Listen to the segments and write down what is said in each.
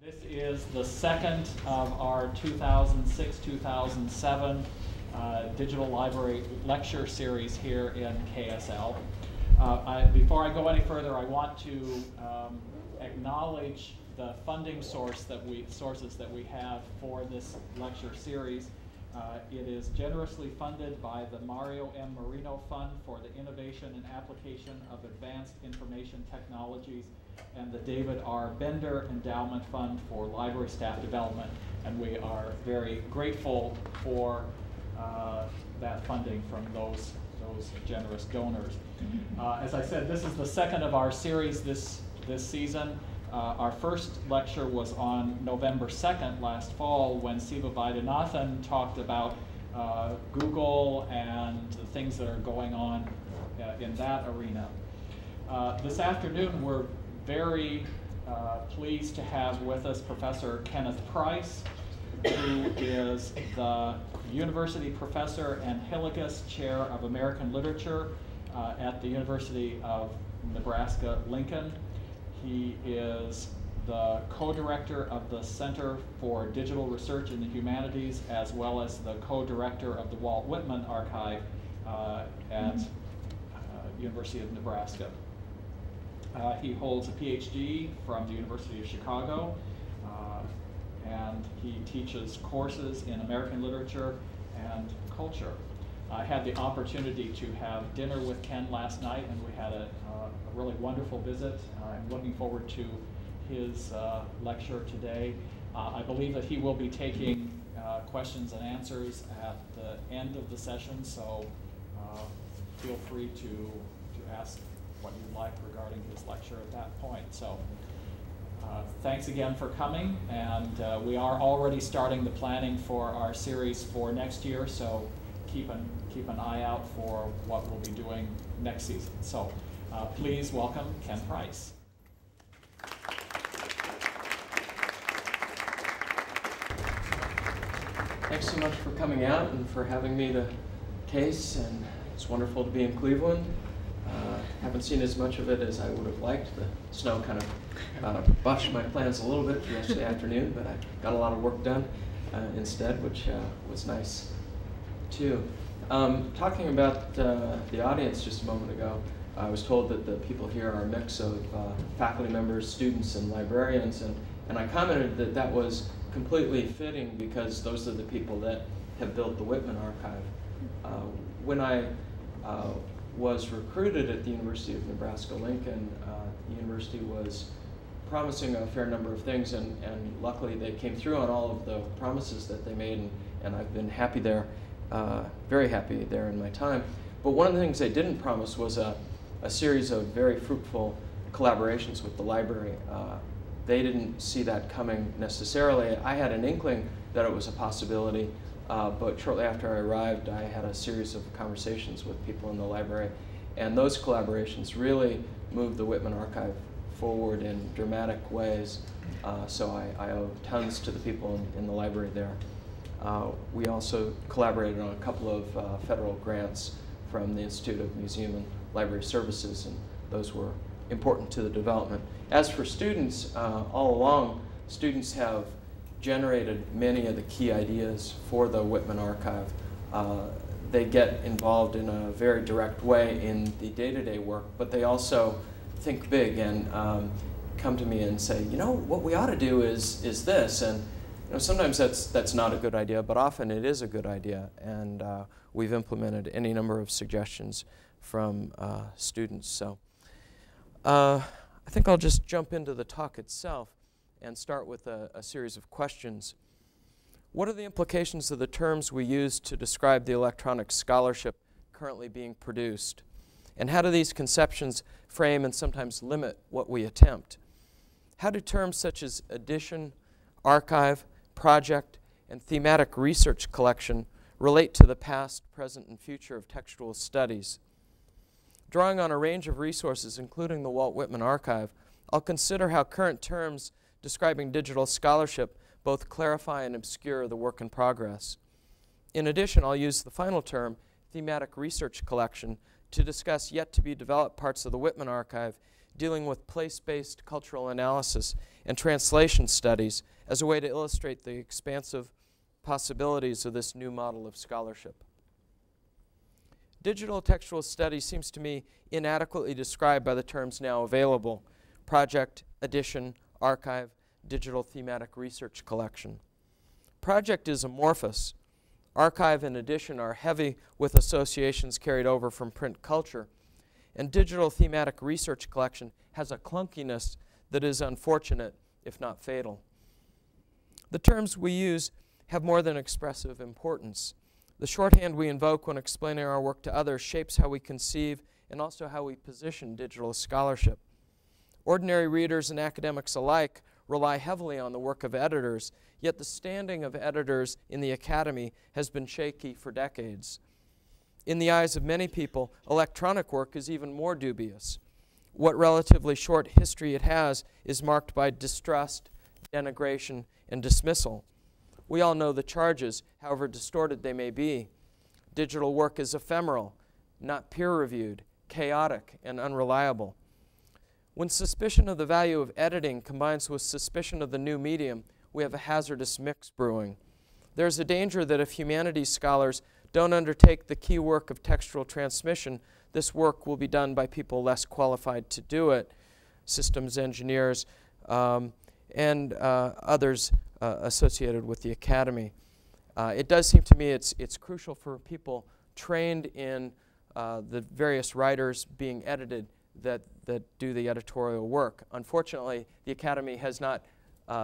This is the second of our 2006-2007 Digital Library Lecture Series here in KSL. Before I go any further, I want to acknowledge the funding sources that we have for this lecture series. It is generously funded by the Mario M. Marino Fund for the Innovation and Application of Advanced Information Technologies and the David R. Bender Endowment Fund for Library Staff Development. And we are very grateful for that funding from those generous donors. As I said, this is the second of our series this season. Our first lecture was on November 2nd last fall when Siva Vaidyanathan talked about Google and the things that are going on in that arena. This afternoon we're very pleased to have with us Professor Kenneth Price, who is the University Professor and Hilligus Chair of American Literature at the University of Nebraska-Lincoln. He is the co-director of the Center for Digital Research in the Humanities, as well as the co-director of the Walt Whitman Archive at University of Nebraska. He holds a PhD from the University of Chicago, and he teaches courses in American literature and culture. I had the opportunity to have dinner with Ken last night, and we had a really wonderful visit. I'm looking forward to his lecture today. I believe that he will be taking questions and answers at the end of the session, so feel free to ask what you'd like regarding his lecture at that point. So thanks again for coming, and we are already starting the planning for our series for next year, so keep an eye out for what we'll be doing next season. So please welcome Ken Price. Thanks so much for coming out and for having me the case, and it's wonderful to be in Cleveland. Haven't seen as much of it as I would have liked. The snow kind of botched my plans a little bit for yesterday afternoon, but I got a lot of work done instead, which was nice too. Talking about the audience just a moment ago, I was told that the people here are a mix of faculty members, students, and librarians, and I commented that that was completely fitting because those are the people that have built the Whitman Archive. When I was recruited at the University of Nebraska-Lincoln, the university was promising a fair number of things, and luckily they came through on all of the promises that they made, and I've been happy there, very happy there in my time. But one of the things they didn't promise was a series of very fruitful collaborations with the library. They didn't see that coming necessarily. I had an inkling that it was a possibility, but shortly after I arrived, I had a series of conversations with people in the library, and those collaborations really moved the Whitman Archive forward in dramatic ways, so I owe tons to the people in the library there. We also collaborated on a couple of federal grants from the Institute of Museum and Library Services, and those were important to the development. As for students, all along, students have generated many of the key ideas for the Whitman Archive. They get involved in a very direct way in the day-to-day work, but they also think big and come to me and say, you know, what we ought to do is this. And you know, sometimes that's not a good idea, but often it is a good idea. And we've implemented any number of suggestions from students. So I think I'll just jump into the talk itself and start with a series of questions. What are the implications of the terms we use to describe the electronic scholarship currently being produced? And how do these conceptions frame and sometimes limit what we attempt? How do terms such as edition, archive, project, and thematic research collection relate to the past, present, and future of textual studies? Drawing on a range of resources, including the Walt Whitman Archive, I'll consider how current terms describing digital scholarship both clarify and obscure the work in progress. In addition, I'll use the final term, thematic research collection, to discuss yet to be developed parts of the Whitman Archive dealing with place-based cultural analysis and translation studies as a way to illustrate the expansive possibilities of this new model of scholarship. Digital textual study seems to me inadequately described by the terms now available: project, edition, archive, digital thematic research collection. Project is amorphous. Archive and edition are heavy with associations carried over from print culture. And digital thematic research collection has a clunkiness that is unfortunate, if not fatal. The terms we use have more than expressive importance. The shorthand we invoke when explaining our work to others shapes how we conceive and also how we position digital scholarship. Ordinary readers and academics alike rely heavily on the work of editors, yet the standing of editors in the academy has been shaky for decades. In the eyes of many people, electronic work is even more dubious. What relatively short history it has is marked by distrust, denigration, and dismissal. We all know the charges, however distorted they may be. Digital work is ephemeral, not peer-reviewed, chaotic, and unreliable. When suspicion of the value of editing combines with suspicion of the new medium, we have a hazardous mix brewing. There's a danger that if humanities scholars don't undertake the key work of textual transmission, this work will be done by people less qualified to do it, systems engineers and others associated with the academy. It does seem to me it's crucial for people trained in the various writers being edited that do the editorial work. Unfortunately, the academy has not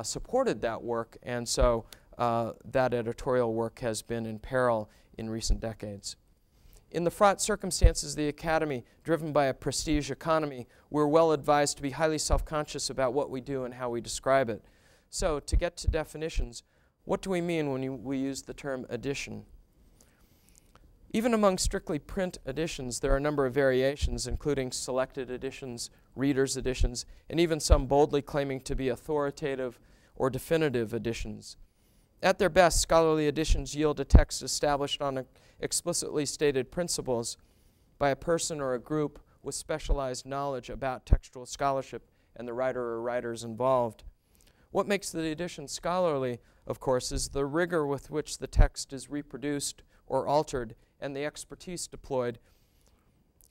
supported that work, and so that editorial work has been in peril in recent decades. In the fraught circumstances of the academy, driven by a prestige economy, we're well advised to be highly self-conscious about what we do and how we describe it. So, to get to definitions, what do we mean when we use the term edition? Even among strictly print editions, there are a number of variations, including selected editions, readers' editions, and even some boldly claiming to be authoritative or definitive editions. At their best, scholarly editions yield a text established on explicitly stated principles by a person or a group with specialized knowledge about textual scholarship and the writer or writers involved. What makes the edition scholarly, of course, is the rigor with which the text is reproduced or altered and the expertise deployed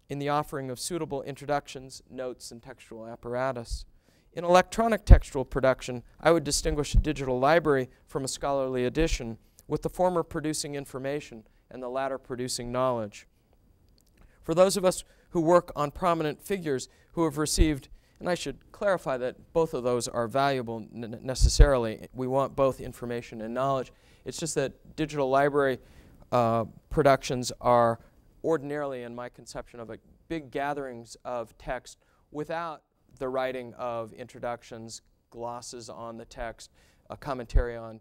in the offering of suitable introductions, notes, and textual apparatus. In electronic textual production, I would distinguish a digital library from a scholarly edition, with the former producing information and the latter producing knowledge. For those of us who work on prominent figures who have received, and I should clarify that both of those are valuable necessarily. We want both information and knowledge. It's just that digital library productions are ordinarily, in my conception of it, big gatherings of text without the writing of introductions, glosses on the text, a commentary on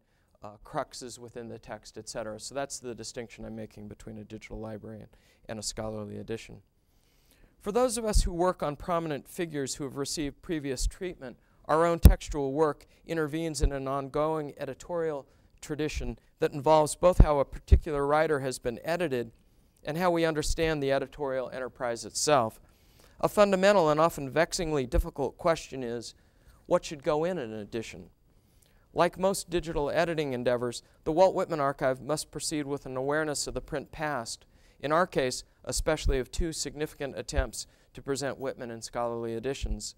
cruxes within the text, etc. So that's the distinction I'm making between a digital library and a scholarly edition. For those of us who work on prominent figures who have received previous treatment, our own textual work intervenes in an ongoing editorial tradition that involves both how a particular writer has been edited and how we understand the editorial enterprise itself. A fundamental and often vexingly difficult question is, what should go in an edition? Like most digital editing endeavors, the Walt Whitman Archive must proceed with an awareness of the print past, in our case, especially of two significant attempts to present Whitman in scholarly editions.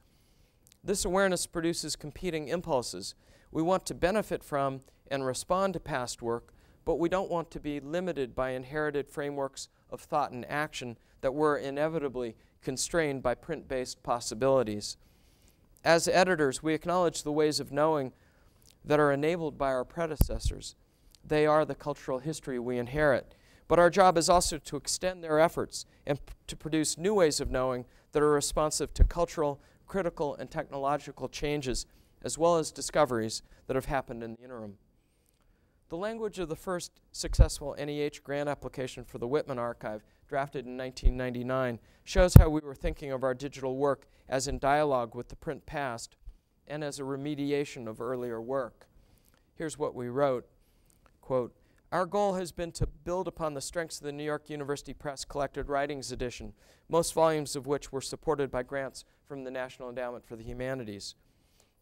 This awareness produces competing impulses. We want to benefit from and respond to past work, but we don't want to be limited by inherited frameworks of thought and action that were inevitably constrained by print-based possibilities. As editors, we acknowledge the ways of knowing that are enabled by our predecessors. They are the cultural history we inherit. But our job is also to extend their efforts and to produce new ways of knowing that are responsive to cultural, critical, and technological changes, as well as discoveries that have happened in the interim. The language of the first successful NEH grant application for the Whitman Archive, drafted in 1999, shows how we were thinking of our digital work as in dialogue with the print past and as a remediation of earlier work. Here's what we wrote, quote, Our goal has been to build upon the strengths of the New York University Press Collected Writings edition, most volumes of which were supported by grants from the National Endowment for the Humanities.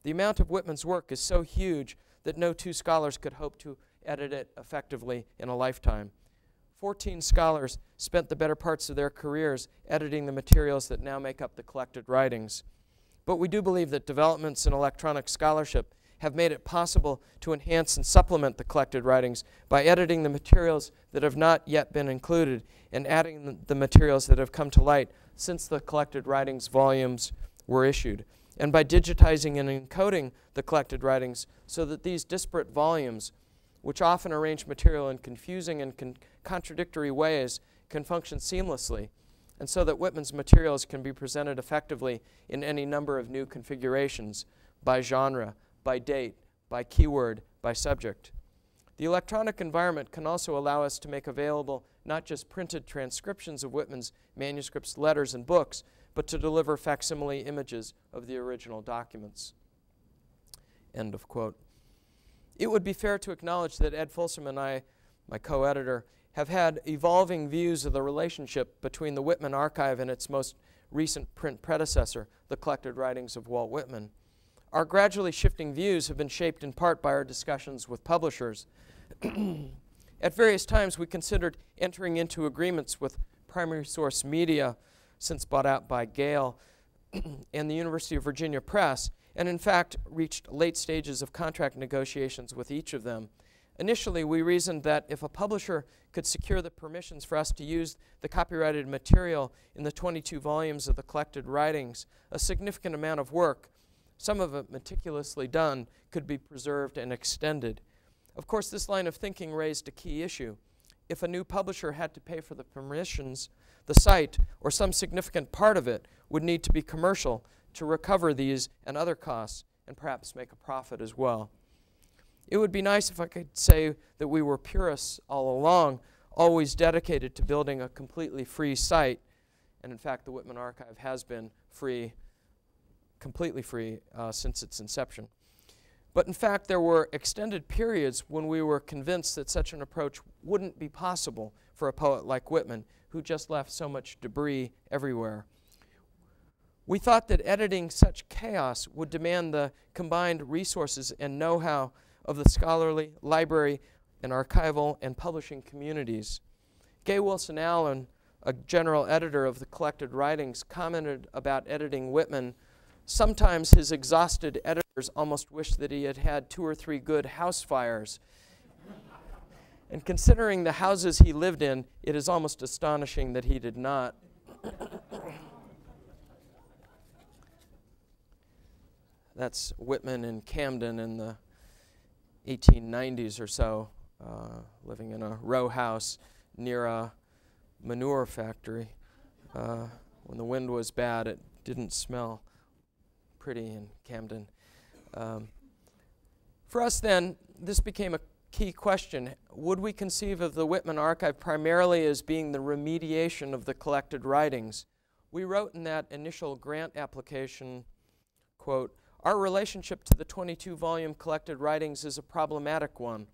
The amount of Whitman's work is so huge that no two scholars could hope to edit it effectively in a lifetime. 14 scholars spent the better parts of their careers editing the materials that now make up the collected writings. But we do believe that developments in electronic scholarship have made it possible to enhance and supplement the collected writings by editing the materials that have not yet been included and adding the materials that have come to light since the collected writings volumes were issued, and by digitizing and encoding the collected writings so that these disparate volumes, which often arrange material in confusing and contradictory ways, can function seamlessly, and so that Whitman's materials can be presented effectively in any number of new configurations, by genre, by date, by keyword, by subject. The electronic environment can also allow us to make available not just printed transcriptions of Whitman's manuscripts, letters, and books, but to deliver facsimile images of the original documents. End of quote. It would be fair to acknowledge that Ed Folsom and I, my co-editor, have had evolving views of the relationship between the Whitman Archive and its most recent print predecessor, the collected writings of Walt Whitman. Our gradually shifting views have been shaped in part by our discussions with publishers. At various times, we considered entering into agreements with Primary Source Media, since bought out by Gale, and the University of Virginia Press, and in fact reached late stages of contract negotiations with each of them. Initially, we reasoned that if a publisher could secure the permissions for us to use the copyrighted material in the 22 volumes of the collected writings, a significant amount of work, some of it meticulously done, could be preserved and extended. Of course, this line of thinking raised a key issue. If a new publisher had to pay for the permissions, the site, or some significant part of it, would need to be commercial to recover these and other costs, and perhaps make a profit as well. It would be nice if I could say that we were purists all along, always dedicated to building a completely free site, and in fact the Whitman Archive has been free, completely free, since its inception. But in fact, there were extended periods when we were convinced that such an approach wouldn't be possible for a poet like Whitman, who just left so much debris everywhere. We thought that editing such chaos would demand the combined resources and know-how of the scholarly, library, and archival and publishing communities. Gay Wilson Allen, a general editor of the collected writings, commented about editing Whitman, "Sometimes his exhausted editors almost wished that he had had 2 or 3 good house fires. And considering the houses he lived in, it is almost astonishing that he did not." That's Whitman in Camden in the 1890s or so, living in a row house near a manure factory. When the wind was bad, it didn't smell pretty in Camden. For us then, this became a key question. Would we conceive of the Whitman Archive primarily as being the remediation of the collected writings? We wrote in that initial grant application, quote, "Our relationship to the 22-volume collected writings is a problematic one.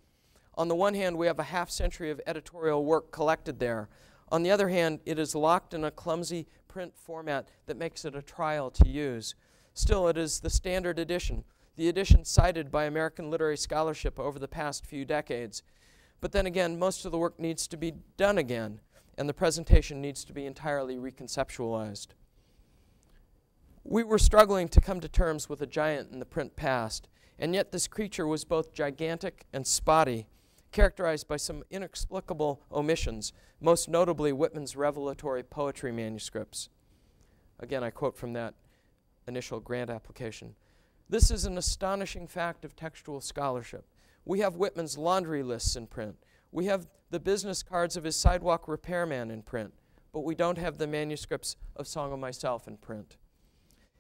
On the one hand, we have a half-century of editorial work collected there. On the other hand, it is locked in a clumsy print format that makes it a trial to use. Still, it is the standard edition, the edition cited by American literary scholarship over the past few decades. But then again, most of the work needs to be done again, and the presentation needs to be entirely reconceptualized." We were struggling to come to terms with a giant in the print past, and yet this creature was both gigantic and spotty, characterized by some inexplicable omissions, most notably Whitman's revelatory poetry manuscripts. Again, I quote from that initial grant application. "This is an astonishing fact of textual scholarship. We have Whitman's laundry lists in print. We have the business cards of his sidewalk repairman in print, but we don't have the manuscripts of Song of Myself in print.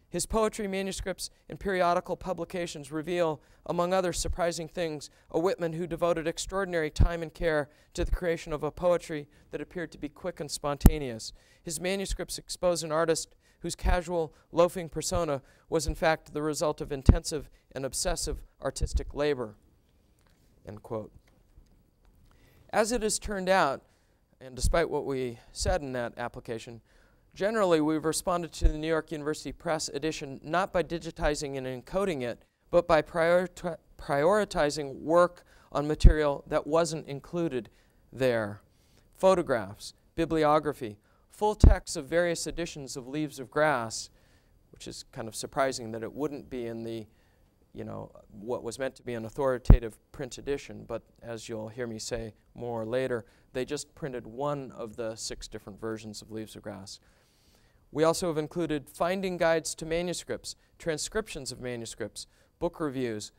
His poetry manuscripts and periodical publications reveal, among other surprising things, a Whitman who devoted extraordinary time and care to the creation of a poetry that appeared to be quick and spontaneous. His manuscripts expose an artist whose casual, loafing persona was in fact the result of intensive and obsessive artistic labor." End quote. As it has turned out, and despite what we said in that application, generally we've responded to the New York University Press edition not by digitizing and encoding it, but by prioritizing work on material that wasn't included there. Photographs, bibliography, full texts of various editions of Leaves of Grass, which is kind of surprising that it wouldn't be in the, what was meant to be an authoritative print edition, but as you'll hear me say more later, they just printed one of the 6 different versions of Leaves of Grass. We also have included finding guides to manuscripts, transcriptions of manuscripts, book reviews,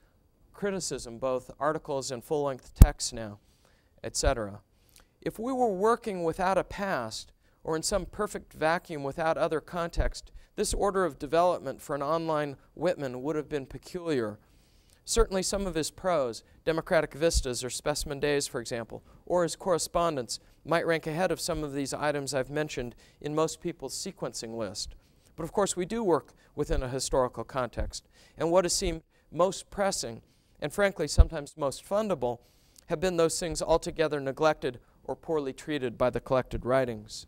criticism, both articles and full-length texts now, etc. If we were working without a past, or in some perfect vacuum without other context, this order of development for an online Whitman would have been peculiar. Certainly some of his prose, Democratic Vistas or Specimen Days, for example, or his correspondence might rank ahead of some of these items I've mentioned in most people's sequencing list. But of course we do work within a historical context, and what has seemed most pressing, and frankly sometimes most fundable, have been those things altogether neglected or poorly treated by the collected writings.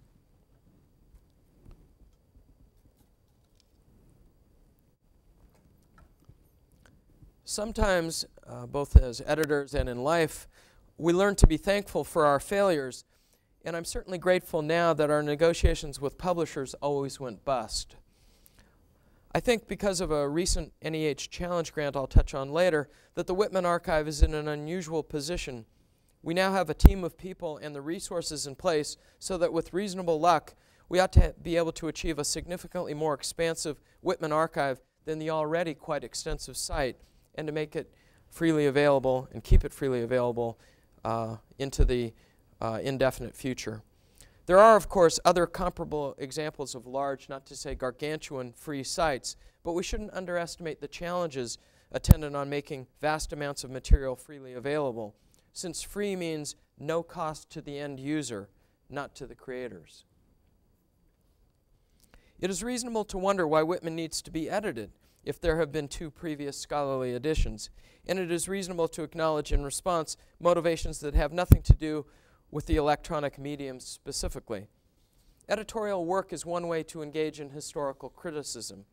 Sometimes, both as editors and in life, we learn to be thankful for our failures, and I'm certainly grateful now that our negotiations with publishers always went bust. I think because of a recent NEH Challenge grant I'll touch on later, that the Whitman Archive is in an unusual position. We now have a team of people and the resources in place so that with reasonable luck, we ought to be able to achieve a significantly more expansive Whitman Archive than the already quite extensive site, and to make it freely available and keep it freely available into the indefinite future. There are, of course, other comparable examples of large, not to say gargantuan, free sites, but we shouldn't underestimate the challenges attendant on making vast amounts of material freely available, since free means no cost to the end user, not to the creators. It is reasonable to wonder why Whitman needs to be edited if there have been 2 previous scholarly editions, and it is reasonable to acknowledge in response motivations that have nothing to do with the electronic medium specifically. Editorial work is one way to engage in historical criticism.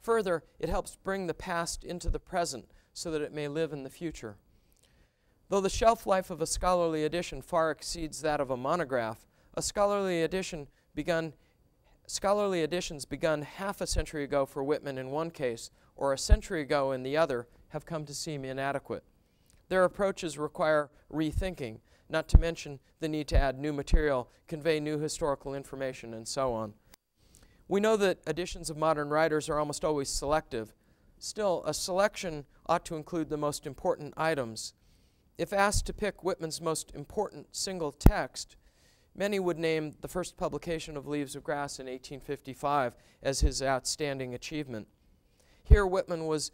Further, it helps bring the past into the present so that it may live in the future. Though the shelf life of a scholarly edition far exceeds that of a monograph, scholarly editions begun half a century ago for Whitman in one case, or a century ago in the other, have come to seem inadequate. Their approaches require rethinking, not to mention the need to add new material, convey new historical information, and so on. We know that editions of modern writers are almost always selective. Still, a selection ought to include the most important items. If asked to pick Whitman's most important single text, many would name the first publication of Leaves of Grass in 1855 as his outstanding achievement. Here Whitman was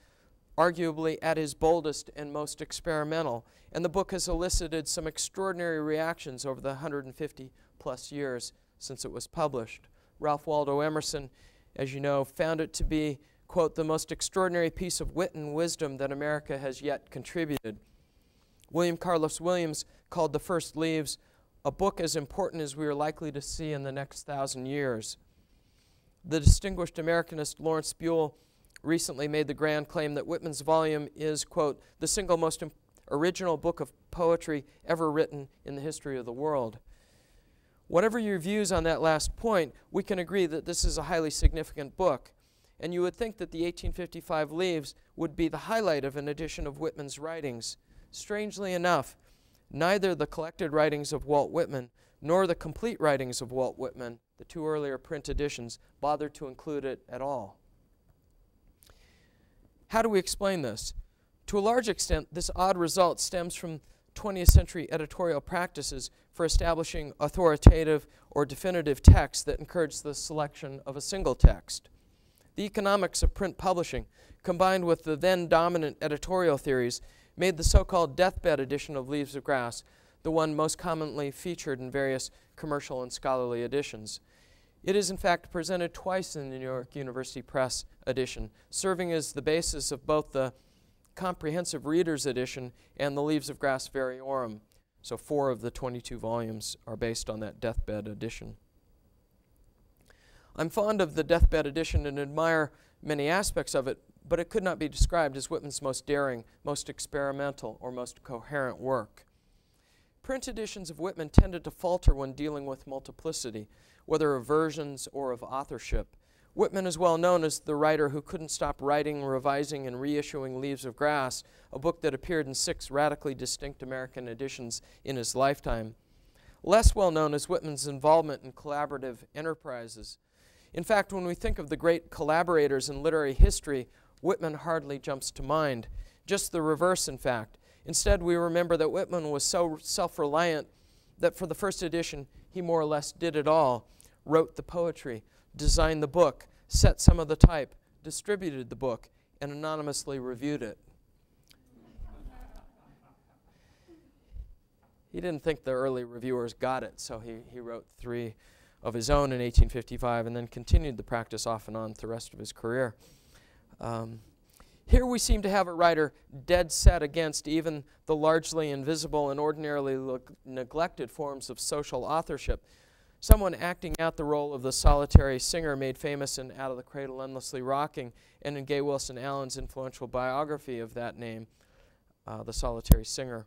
arguably at his boldest and most experimental, and the book has elicited some extraordinary reactions over the 150-plus years since it was published. Ralph Waldo Emerson, as you know, found it to be, quote, the most extraordinary piece of wit and wisdom that America has yet contributed. William Carlos Williams called the first Leaves a book as important as we are likely to see in the next 1,000 years. The distinguished Americanist Lawrence Buell recently made the grand claim that Whitman's volume is, quote, the single most original book of poetry ever written in the history of the world. Whatever your views on that last point, we can agree that this is a highly significant book, and you would think that the 1855 Leaves would be the highlight of an edition of Whitman's writings. Strangely enough, neither the collected writings of Walt Whitman nor the complete writings of Walt Whitman, the 2 earlier print editions, bothered to include it at all. How do we explain this? To a large extent, this odd result stems from 20th century editorial practices for establishing authoritative or definitive texts that encourage the selection of a single text. The economics of print publishing, combined with the then dominant editorial theories, made the so-called Deathbed Edition of Leaves of Grass the one most commonly featured in various commercial and scholarly editions. It is in fact presented twice in the New York University Press edition, serving as the basis of both the Comprehensive Reader's Edition and the Leaves of Grass Variorum. So 4 of the 22 volumes are based on that Deathbed Edition. I'm fond of the Deathbed Edition and admire many aspects of it, but it could not be described as Whitman's most daring, most experimental, or most coherent work. Print editions of Whitman tended to falter when dealing with multiplicity, whether of versions or of authorship. Whitman is well known as the writer who couldn't stop writing, revising, and reissuing Leaves of Grass, a book that appeared in 6 radically distinct American editions in his lifetime. Less well known is Whitman's involvement in collaborative enterprises. In fact, when we think of the great collaborators in literary history, Whitman hardly jumps to mind. Just the reverse, in fact. Instead, we remember that Whitman was so self-reliant that for the first edition, he more or less did it all. Wrote the poetry, designed the book, set some of the type, distributed the book, and anonymously reviewed it. He didn't think the early reviewers got it, so he wrote 3 of his own in 1855 and then continued the practice off and on through the rest of his career. Here we seem to have a writer dead set against even the largely invisible and ordinarily neglected forms of social authorship, someone acting out the role of the solitary singer made famous in Out of the Cradle Endlessly Rocking and in Gay Wilson Allen's influential biography of that name, The Solitary Singer.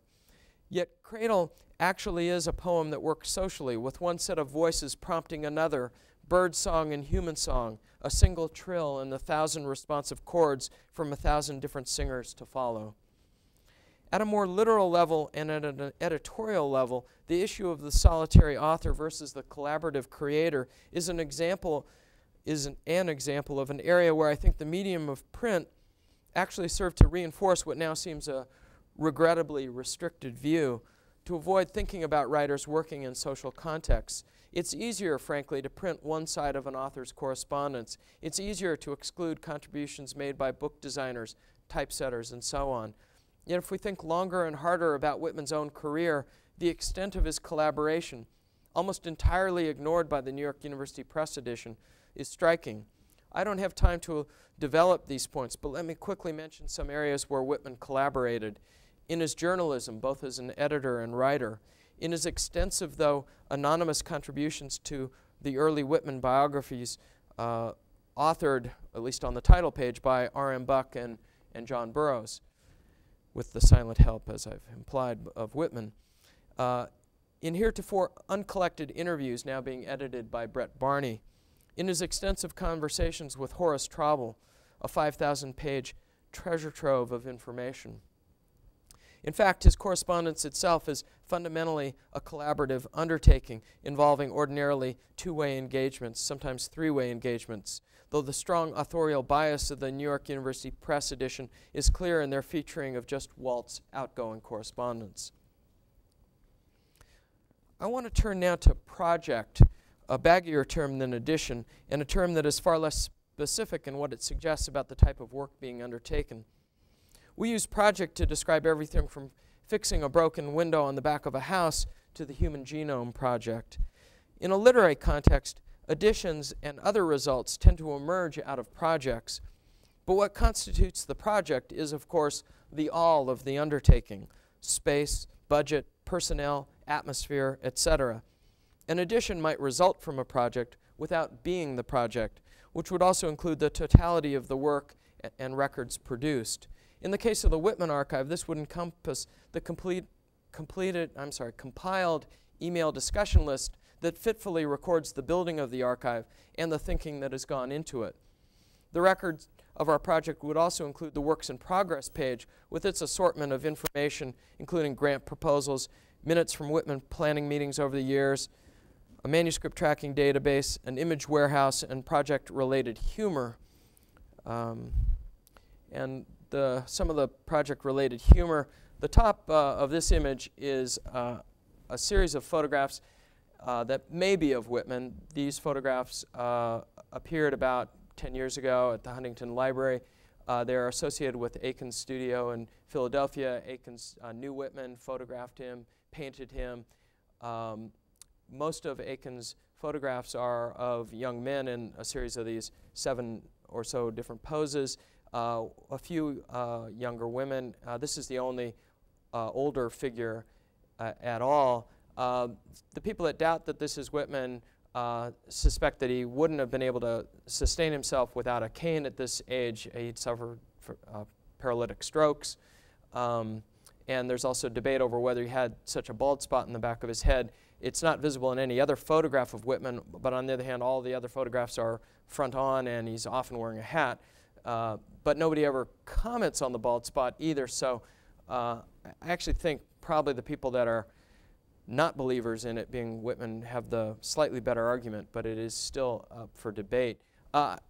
Yet Cradle actually is a poem that works socially, with one set of voices prompting another, bird song and human song, a single trill and 1,000 responsive chords from 1,000 different singers to follow. At a more literal level and at an editorial level, the issue of the solitary author versus the collaborative creator is an example of an area where I think the medium of print actually served to reinforce what now seems a regrettably restricted view, to avoid thinking about writers working in social contexts. It's easier, frankly, to print one side of an author's correspondence. It's easier to exclude contributions made by book designers, typesetters, and so on. Yet if we think longer and harder about Whitman's own career, the extent of his collaboration, almost entirely ignored by the New York University Press edition, is striking. I don't have time to develop these points, but let me quickly mention some areas where Whitman collaborated. In his journalism, both as an editor and writer, in his extensive, though anonymous, contributions to the early Whitman biographies, authored, at least on the title page, by R.M. Buck and John Burroughs, with the silent help, as I've implied, of Whitman. In heretofore uncollected interviews now being edited by Brett Barney, in his extensive conversations with Horace Traubel, a 5,000-page treasure trove of information. In fact, his correspondence itself is fundamentally a collaborative undertaking involving ordinarily 2-way engagements, sometimes 3-way engagements, though the strong authorial bias of the New York University Press edition is clear in their featuring of just Walt's outgoing correspondence. I want to turn now to project, a baggier term than edition, and a term that is far less specific in what it suggests about the type of work being undertaken. We use project to describe everything from fixing a broken window on the back of a house to the Human Genome Project. In a literary context, editions and other results tend to emerge out of projects. But what constitutes the project is, of course, the all of the undertaking: space, budget, personnel, atmosphere, etc. An edition might result from a project without being the project, which would also include the totality of the work and records produced. In the case of the Whitman Archive, this would encompass the compiled email discussion list that fitfully records the building of the archive and the thinking that has gone into it. The records of our project would also include the Works in Progress page with its assortment of information, including grant proposals, minutes from Whitman planning meetings over the years, a manuscript tracking database, an image warehouse, and project-related humor. Some of the project-related humor. The top of this image is a series of photographs that may be of Whitman. These photographs appeared about 10 years ago at the Huntington Library. They're associated with Aiken's studio in Philadelphia. Aikens knew Whitman, photographed him, painted him. Most of Aiken's photographs are of young men in a series of these 7 or so different poses. A few younger women. This is the only older figure at all. The people that doubt that this is Whitman suspect that he wouldn't have been able to sustain himself without a cane at this age. He'd suffered paralytic strokes. And there's also debate over whether he had such a bald spot in the back of his head. It's not visible in any other photograph of Whitman, but on the other hand, all the other photographs are front on, and he's often wearing a hat. But nobody ever comments on the bald spot either, so I actually think probably the people that are not believers in it being Whitman have the slightly better argument, but it is still up for debate.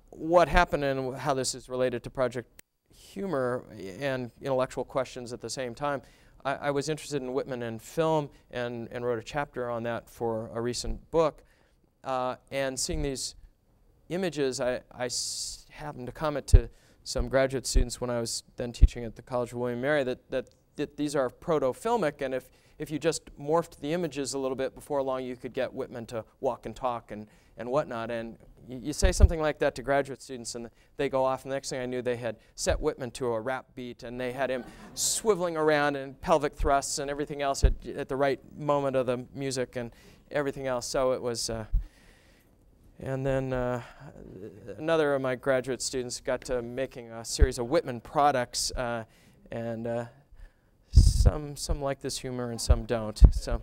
What happened and how this is related to Project Humor and intellectual questions at the same time, I was interested in Whitman and film and wrote a chapter on that for a recent book. And seeing these images, I happened to comment to some graduate students when I was then teaching at the College of William & Mary that these are proto-filmic, and if you just morphed the images a little bit, before long you could get Whitman to walk and talk and whatnot. And you say something like that to graduate students and they go off, and the next thing I knew they had set Whitman to a rap beat, and they had him swiveling around and pelvic thrusts and everything else at the right moment of the music and everything else. So it was, and then another of my graduate students got to making a series of Whitman products, and some like this humor and some don't. So.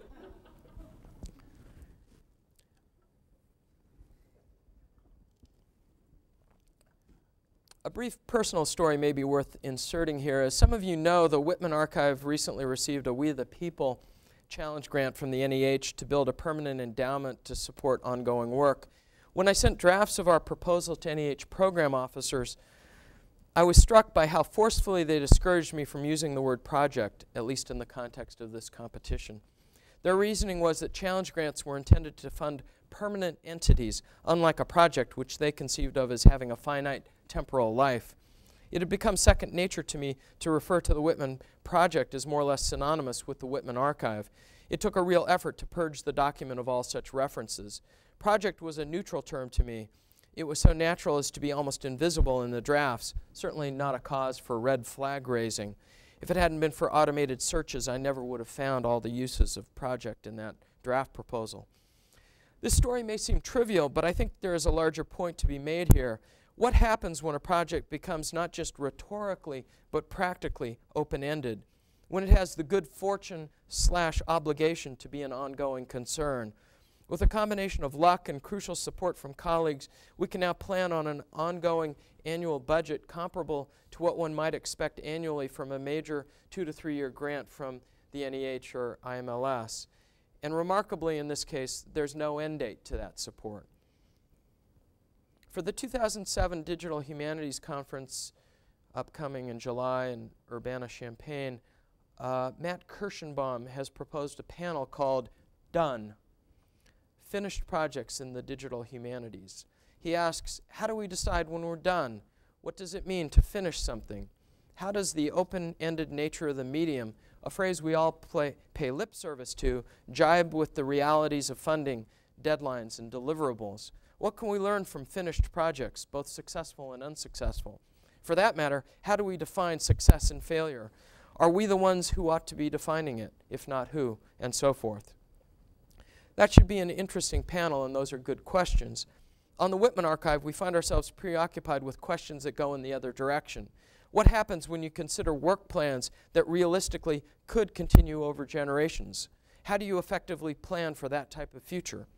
A brief personal story may be worth inserting here. As some of you know, the Whitman Archive recently received a We the People challenge grant from the NEH to build a permanent endowment to support ongoing work. When I sent drafts of our proposal to NEH program officers, I was struck by how forcefully they discouraged me from using the word project, at least in the context of this competition. Their reasoning was that challenge grants were intended to fund permanent entities, unlike a project which they conceived of as having a finite temporal life. It had become second nature to me to refer to the Whitman Project as more or less synonymous with the Whitman Archive. It took a real effort to purge the document of all such references. Project was a neutral term to me. It was so natural as to be almost invisible in the drafts, certainly not a cause for red flag raising. If it hadn't been for automated searches, I never would have found all the uses of project in that draft proposal. This story may seem trivial, but I think there is a larger point to be made here. What happens when a project becomes not just rhetorically, but practically open-ended? When it has the good fortune / obligation to be an ongoing concern? With a combination of luck and crucial support from colleagues, we can now plan on an ongoing annual budget comparable to what one might expect annually from a major 2 to 3 year grant from the NEH or IMLS. And remarkably, in this case, there's no end date to that support. For the 2007 Digital Humanities Conference, upcoming in July in Urbana-Champaign, Matt Kirschenbaum has proposed a panel called Done: Finished Projects in the Digital Humanities. He asks, how do we decide when we're done? What does it mean to finish something? How does the open-ended nature of the medium, a phrase we all pay lip service to, jibe with the realities of funding, deadlines, and deliverables? What can we learn from finished projects, both successful and unsuccessful? For that matter, how do we define success and failure? Are we the ones who ought to be defining it? If not, who? And so forth. That should be an interesting panel, and those are good questions. On the Whitman Archive, we find ourselves preoccupied with questions that go in the other direction. What happens when you consider work plans that realistically could continue over generations? How do you effectively plan for that type of future?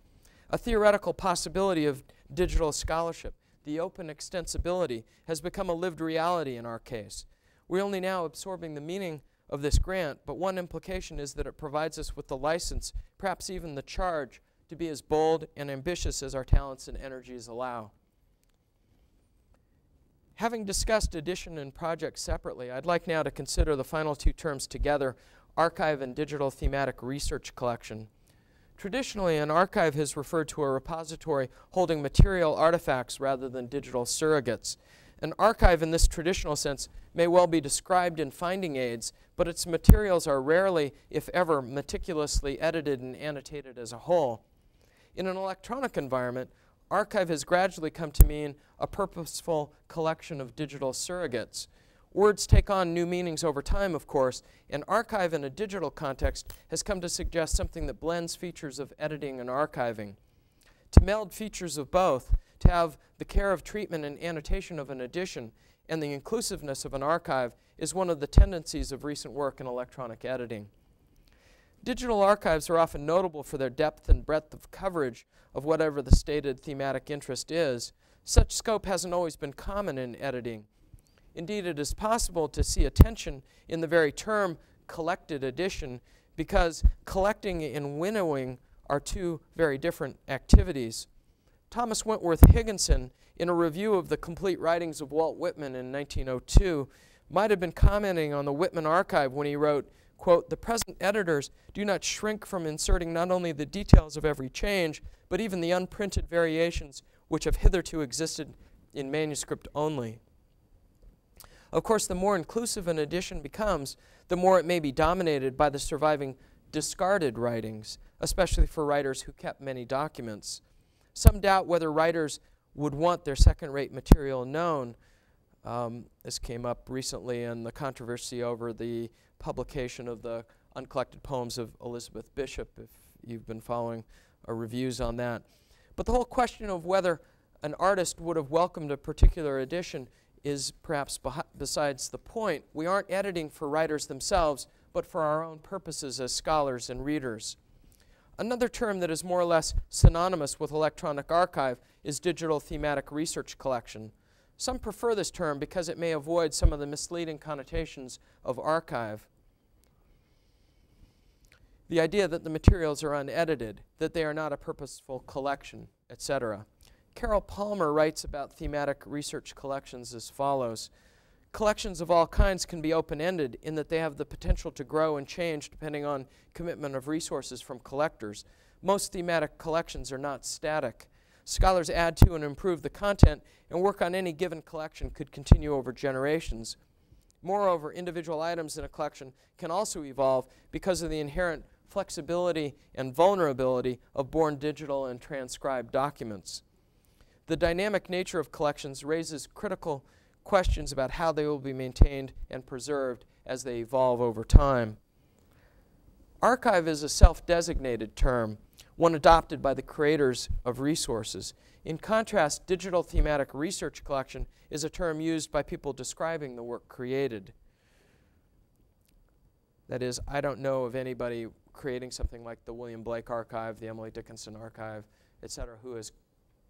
A theoretical possibility of digital scholarship, the open extensibility, has become a lived reality in our case. We're only now absorbing the meaning of this grant, but one implication is that it provides us with the license, perhaps even the charge, to be as bold and ambitious as our talents and energies allow. Having discussed edition and project separately, I'd like now to consider the final two terms together, archive and digital thematic research collection. Traditionally, an archive has referred to a repository holding material artifacts rather than digital surrogates. An archive in this traditional sense may well be described in finding aids, but its materials are rarely, if ever, meticulously edited and annotated as a whole. In an electronic environment, archive has gradually come to mean a purposeful collection of digital surrogates. Words take on new meanings over time, of course, and archive in a digital context has come to suggest something that blends features of editing and archiving. To meld features of both, to have the care of treatment and annotation of an edition and the inclusiveness of an archive is one of the tendencies of recent work in electronic editing. Digital archives are often notable for their depth and breadth of coverage of whatever the stated thematic interest is. Such scope hasn't always been common in editing. Indeed, it is possible to see a tension in the very term collected edition because collecting and winnowing are two very different activities. Thomas Wentworth Higginson, in a review of the complete writings of Walt Whitman in 1902, might have been commenting on the Whitman Archive when he wrote, quote, "The present editors do not shrink from inserting not only the details of every change, but even the unprinted variations which have hitherto existed in manuscript only." Of course, the more inclusive an edition becomes, the more it may be dominated by the surviving discarded writings, especially for writers who kept many documents. Some doubt whether writers would want their second-rate material known. This came up recently in the controversy over the publication of the uncollected poems of Elizabeth Bishop, if you've been following reviews on that. But the whole question of whether an artist would have welcomed a particular edition is perhaps besides the point. We aren't editing for writers themselves, but for our own purposes as scholars and readers. Another term that is more or less synonymous with electronic archive is digital thematic research collection. Some prefer this term because it may avoid some of the misleading connotations of archive. The idea that the materials are unedited, that they are not a purposeful collection, etc. Carol Palmer writes about thematic research collections as follows. Collections of all kinds can be open-ended in that they have the potential to grow and change depending on commitment of resources from collectors. Most thematic collections are not static. Scholars add to and improve the content, and work on any given collection could continue over generations. Moreover, individual items in a collection can also evolve because of the inherent flexibility and vulnerability of born digital and transcribed documents. The dynamic nature of collections raises critical questions about how they will be maintained and preserved as they evolve over time. Archive is a self-designated term, one adopted by the creators of resources. In contrast, digital thematic research collection is a term used by people describing the work created. That is, I don't know of anybody creating something like the William Blake Archive, the Emily Dickinson Archive, etc., who has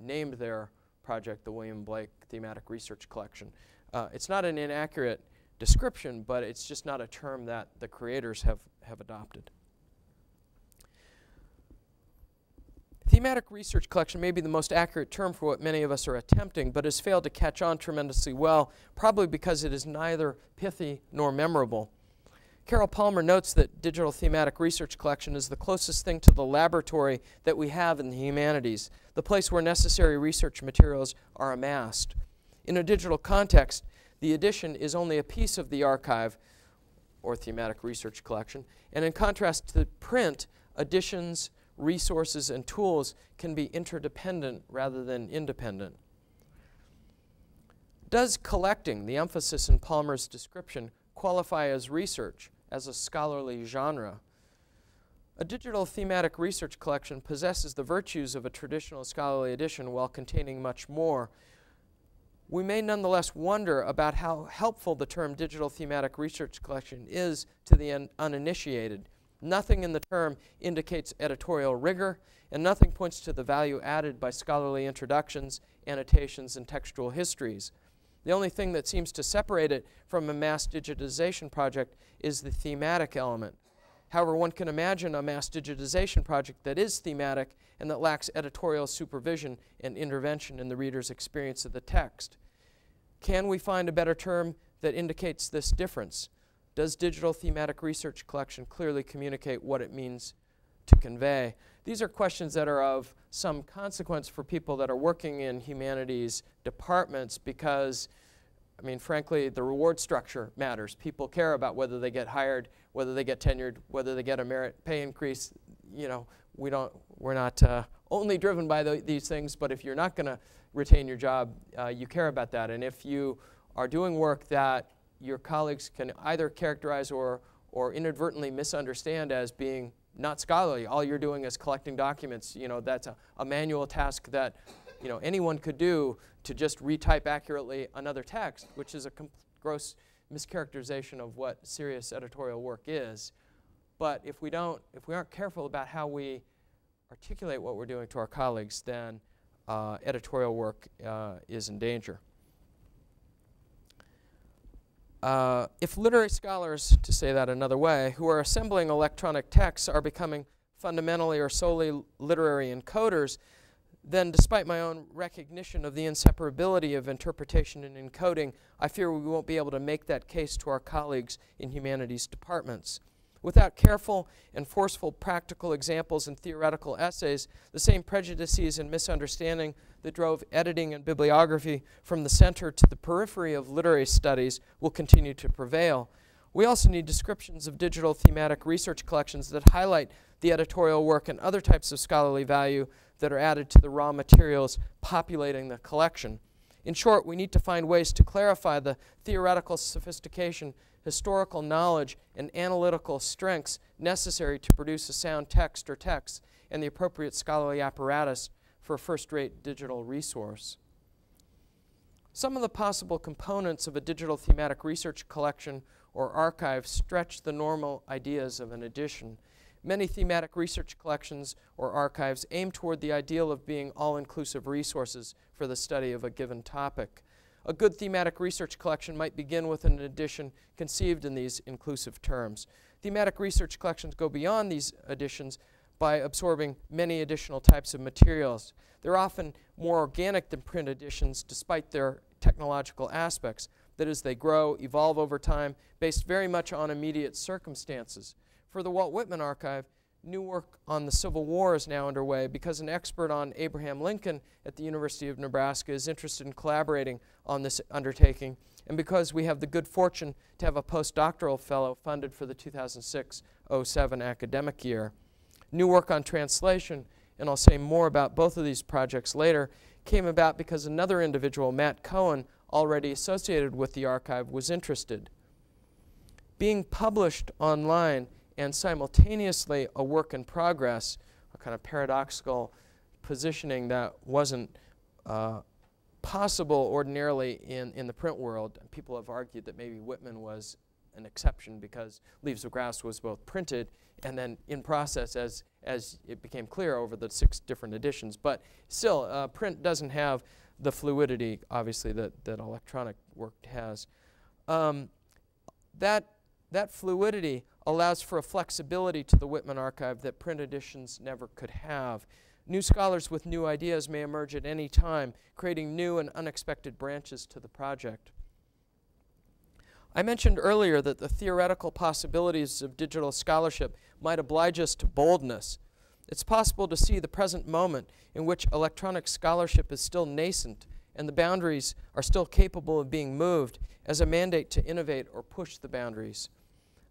named their project the William Blake Thematic Research Collection. It's not an inaccurate description, but it's just not a term that the creators have adopted. Thematic research collection may be the most accurate term for what many of us are attempting, but has failed to catch on tremendously well, probably because it is neither pithy nor memorable. Carol Palmer notes that digital thematic research collection is the closest thing to the laboratory that we have in the humanities, the place where necessary research materials are amassed. In a digital context, the edition is only a piece of the archive or thematic research collection, and in contrast to print, editions, resources, and tools can be interdependent rather than independent. Does collecting, the emphasis in Palmer's description, qualify as research, as a scholarly genre? A digital thematic research collection possesses the virtues of a traditional scholarly edition while containing much more. We may nonetheless wonder about how helpful the term digital thematic research collection is to the uninitiated. Nothing in the term indicates editorial rigor, and nothing points to the value added by scholarly introductions, annotations, and textual histories. The only thing that seems to separate it from a mass digitization project is the thematic element. However, one can imagine a mass digitization project that is thematic and that lacks editorial supervision and intervention in the reader's experience of the text. Can we find a better term that indicates this difference? Does digital thematic research collection clearly communicate what it means to convey? These are questions that are of some consequence for people that are working in humanities departments because, I mean, frankly, the reward structure matters. People care about whether they get hired, whether they get tenured, whether they get a merit pay increase. You know, we're not only driven by these things, but if you're not going to retain your job, you care about that. And if you are doing work that your colleagues can either characterize or inadvertently misunderstand as being not scholarly. All you're doing is collecting documents. You know, that's a manual task that, you know, anyone could do to just retype accurately another text, which is a gross mischaracterization of what serious editorial work is. But if we aren't careful about how we articulate what we're doing to our colleagues, then editorial work is in danger. If literary scholars, to say that another way, who are assembling electronic texts are becoming fundamentally or solely literary encoders, then despite my own recognition of the inseparability of interpretation and encoding, I fear we won't be able to make that case to our colleagues in humanities departments. Without careful and forceful practical examples and theoretical essays, the same prejudices and misunderstanding that drove editing and bibliography from the center to the periphery of literary studies will continue to prevail. We also need descriptions of digital thematic research collections that highlight the editorial work and other types of scholarly value that are added to the raw materials populating the collection. In short, we need to find ways to clarify the theoretical sophistication, historical knowledge, and analytical strengths necessary to produce a sound text or texts and the appropriate scholarly apparatus for a first-rate digital resource. Some of the possible components of a digital thematic research collection or archive stretch the normal ideas of an edition. Many thematic research collections or archives aim toward the ideal of being all-inclusive resources for the study of a given topic. A good thematic research collection might begin with an edition conceived in these inclusive terms. Thematic research collections go beyond these editions by absorbing many additional types of materials. They're often more organic than print editions despite their technological aspects. That is, they grow, evolve over time, based very much on immediate circumstances. For the Walt Whitman Archive, new work on the Civil War is now underway because an expert on Abraham Lincoln at the University of Nebraska is interested in collaborating on this undertaking, and because we have the good fortune to have a postdoctoral fellow funded for the 2006-07 academic year. New work on translation, and I'll say more about both of these projects later, came about because another individual, Matt Cohen, already associated with the archive, was interested. Being published online and simultaneously a work in progress, a kind of paradoxical positioning that wasn't possible ordinarily in the print world. People have argued that maybe Whitman was an exception because Leaves of Grass was both printed and then in process as it became clear over the 6 different editions. But still, print doesn't have the fluidity, obviously, that electronic work has. That fluidity allows for a flexibility to the Whitman Archive that print editions never could have. New scholars with new ideas may emerge at any time, creating new and unexpected branches to the project. I mentioned earlier that the theoretical possibilities of digital scholarship might oblige us to boldness. It's possible to see the present moment in which electronic scholarship is still nascent and the boundaries are still capable of being moved as a mandate to innovate or push the boundaries.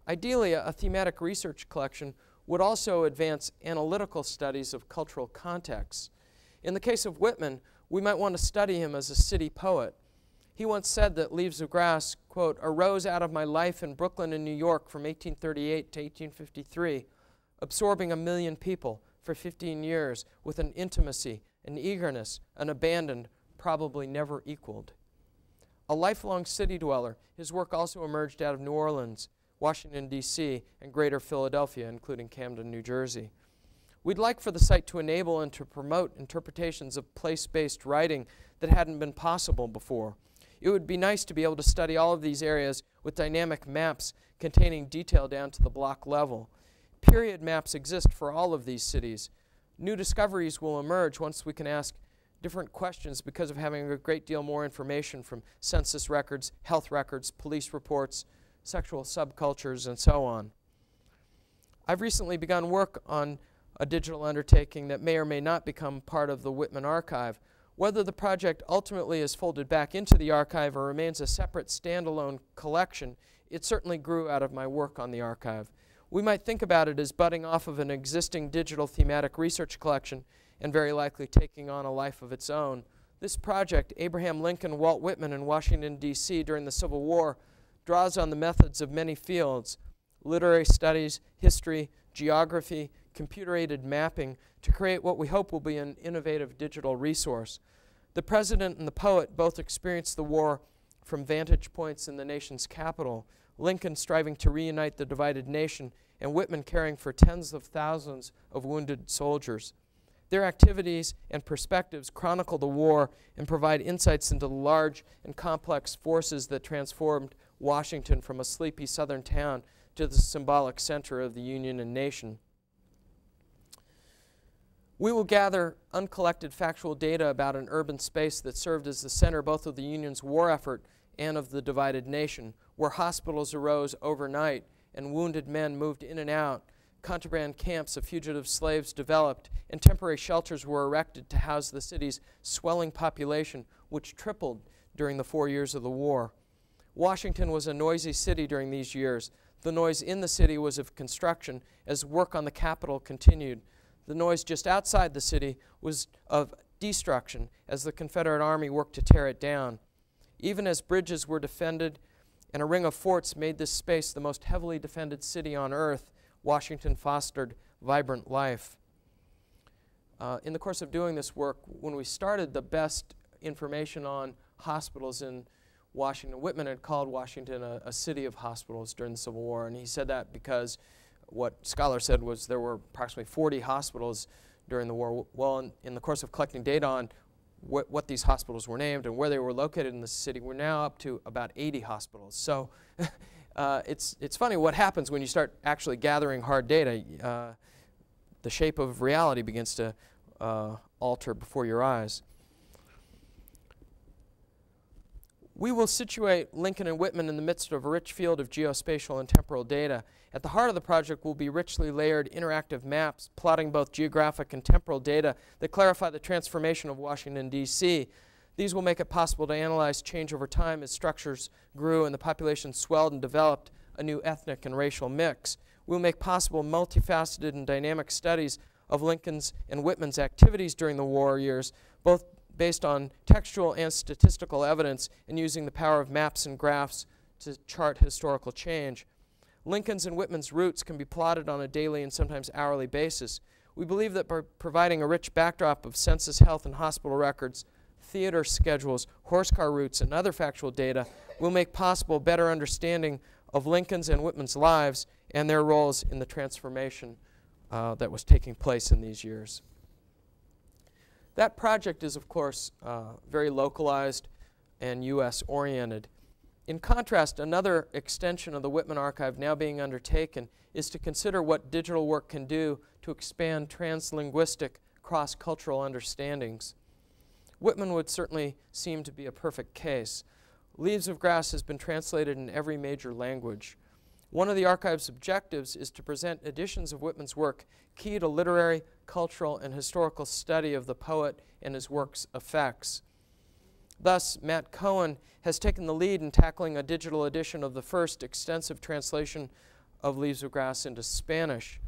Ideally, a thematic research collection would also advance analytical studies of cultural contexts. In the case of Whitman, we might want to study him as a city poet. He once said that Leaves of Grass, quote, arose out of my life in Brooklyn and New York from 1838 to 1853, absorbing 1 million people for 15 years with an intimacy, an eagerness, an abandon probably never equaled. A lifelong city dweller, his work also emerged out of New Orleans, Washington, D.C., and greater Philadelphia, including Camden, New Jersey. We'd like for the site to enable and to promote interpretations of place-based writing that hadn't been possible before. It would be nice to be able to study all of these areas with dynamic maps containing detail down to the block level. Period maps exist for all of these cities. New discoveries will emerge once we can ask different questions because of having a great deal more information from census records, health records, police reports, sexual subcultures, and so on. I've recently begun work on a digital undertaking that may or may not become part of the Whitman Archive. Whether the project ultimately is folded back into the archive or remains a separate standalone collection, it certainly grew out of my work on the archive. We might think about it as budding off of an existing digital thematic research collection and very likely taking on a life of its own. This project, Abraham Lincoln, Walt Whitman, and Washington, D.C. during the Civil War, draws on the methods of many fields, literary studies, history, geography, computer-aided mapping, to create what we hope will be an innovative digital resource. The president and the poet both experienced the war from vantage points in the nation's capital, Lincoln striving to reunite the divided nation, and Whitman caring for tens of thousands of wounded soldiers. Their activities and perspectives chronicle the war and provide insights into the large and complex forces that transformed Washington from a sleepy southern town to the symbolic center of the Union and nation. We will gather uncollected factual data about an urban space that served as the center both of the Union's war effort and of the divided nation, where hospitals arose overnight and wounded men moved in and out, contraband camps of fugitive slaves developed, and temporary shelters were erected to house the city's swelling population, which tripled during the 4 years of the war. Washington was a noisy city during these years. The noise in the city was of construction as work on the Capitol continued. The noise just outside the city was of destruction as the Confederate Army worked to tear it down. Even as bridges were defended and a ring of forts made this space the most heavily defended city on earth, Washington fostered vibrant life. In the course of doing this work, when we started, the best information on hospitals in Washington, Whitman had called Washington a city of hospitals during the Civil War, and he said that because what scholars said was there were approximately 40 hospitals during the war. Well, in the course of collecting data on what these hospitals were named and where they were located in the city, we're now up to about 80 hospitals. So it's funny what happens when you start actually gathering hard data. The shape of reality begins to alter before your eyes. We will situate Lincoln and Whitman in the midst of a rich field of geospatial and temporal data. At the heart of the project will be richly layered interactive maps plotting both geographic and temporal data that clarify the transformation of Washington, D.C. These will make it possible to analyze change over time as structures grew and the population swelled and developed a new ethnic and racial mix. We will make possible multifaceted and dynamic studies of Lincoln's and Whitman's activities during the war years, both based on textual and statistical evidence and using the power of maps and graphs to chart historical change. Lincoln's and Whitman's routes can be plotted on a daily and sometimes hourly basis. We believe that by providing a rich backdrop of census, health, and hospital records, theater schedules, horse car routes, and other factual data will make possible better understanding of Lincoln's and Whitman's lives and their roles in the transformation that was taking place in these years. That project is, of course, very localized and U.S.-oriented. In contrast, another extension of the Whitman Archive now being undertaken is to consider what digital work can do to expand translinguistic, cross-cultural understandings. Whitman would certainly seem to be a perfect case. Leaves of Grass has been translated in every major language. One of the archive's objectives is to present editions of Whitman's work key to literary, cultural, and historical study of the poet and his work's effects. Thus, Matt Cohen has taken the lead in tackling a digital edition of the first extensive translation of Leaves of Grass into Spanish.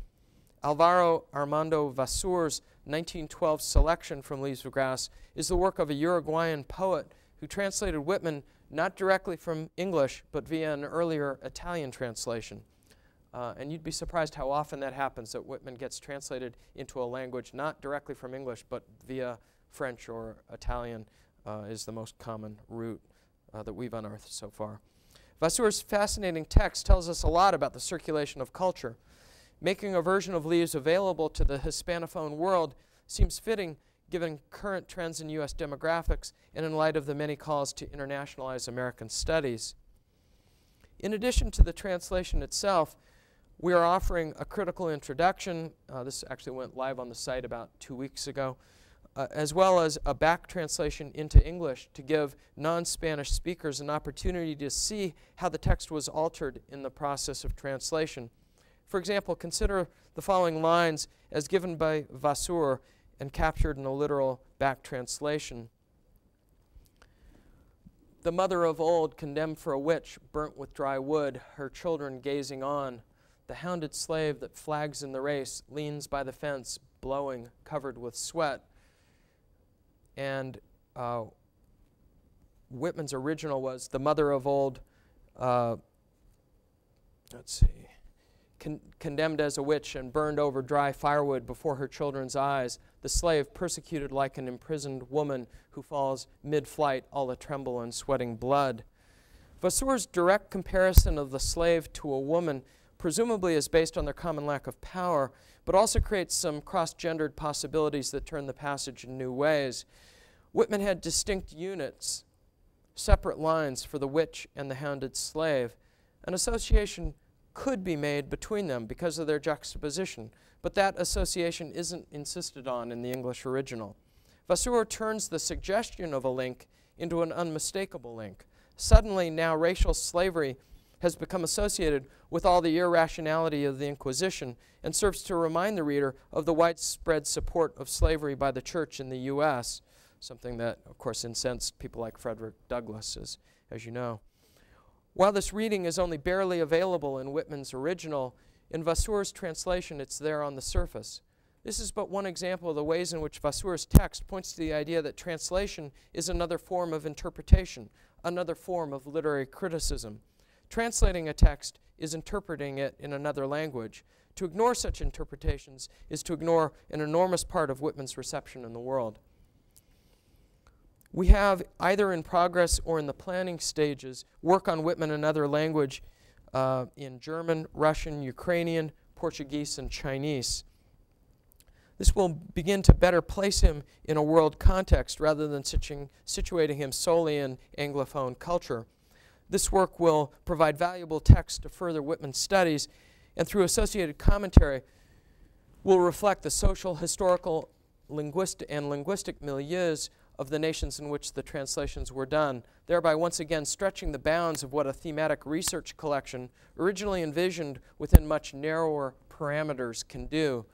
Alvaro Armando Vasur's 1912 selection from Leaves of Grass is the work of a Uruguayan poet who translated Whitman not directly from English, but via an earlier Italian translation. And you'd be surprised how often that happens, that Whitman gets translated into a language not directly from English, but via French or Italian is the most common route that we've unearthed so far. Vasur's fascinating text tells us a lot about the circulation of culture. Making a version of Leaves available to the Hispanophone world seems fitting given current trends in U.S. demographics and in light of the many calls to internationalize American studies. In addition to the translation itself, we are offering a critical introduction. This actually went live on the site about 2 weeks ago, as well as a back translation into English to give non-Spanish speakers an opportunity to see how the text was altered in the process of translation. For example, consider the following lines as given by Vasur and captured in a literal back translation. The mother of old, condemned for a witch, burnt with dry wood, her children gazing on. The hounded slave that flags in the race leans by the fence, blowing, covered with sweat. And Whitman's original was, the mother of old let's see, condemned as a witch and burned over dry firewood before her children's eyes, the slave persecuted like an imprisoned woman who falls mid-flight, all a-tremble and sweating blood. Vasseurs' direct comparison of the slave to a woman presumably is based on their common lack of power, but also creates some cross-gendered possibilities that turn the passage in new ways. Whitman had distinct units, separate lines for the witch and the hounded slave. An association could be made between them because of their juxtaposition, but that association isn't insisted on in the English original. Vasseur turns the suggestion of a link into an unmistakable link. Suddenly, now racial slavery has become associated with all the irrationality of the Inquisition and serves to remind the reader of the widespread support of slavery by the church in the U.S., something that, of course, incensed people like Frederick Douglass, as you know. While this reading is only barely available in Whitman's original, in Vasseur's translation it's there on the surface. This is but one example of the ways in which Vasseur's text points to the idea that translation is another form of interpretation, another form of literary criticism. Translating a text is interpreting it in another language. To ignore such interpretations is to ignore an enormous part of Whitman's reception in the world. We have, either in progress or in the planning stages, work on Whitman in another language in German, Russian, Ukrainian, Portuguese, and Chinese. This will begin to better place him in a world context rather than situating him solely in Anglophone culture. This work will provide valuable text to further Whitman's studies, and through associated commentary will reflect the social, historical, linguistic milieus of the nations in which the translations were done, thereby once again stretching the bounds of what a thematic research collection, originally envisioned within much narrower parameters, can do.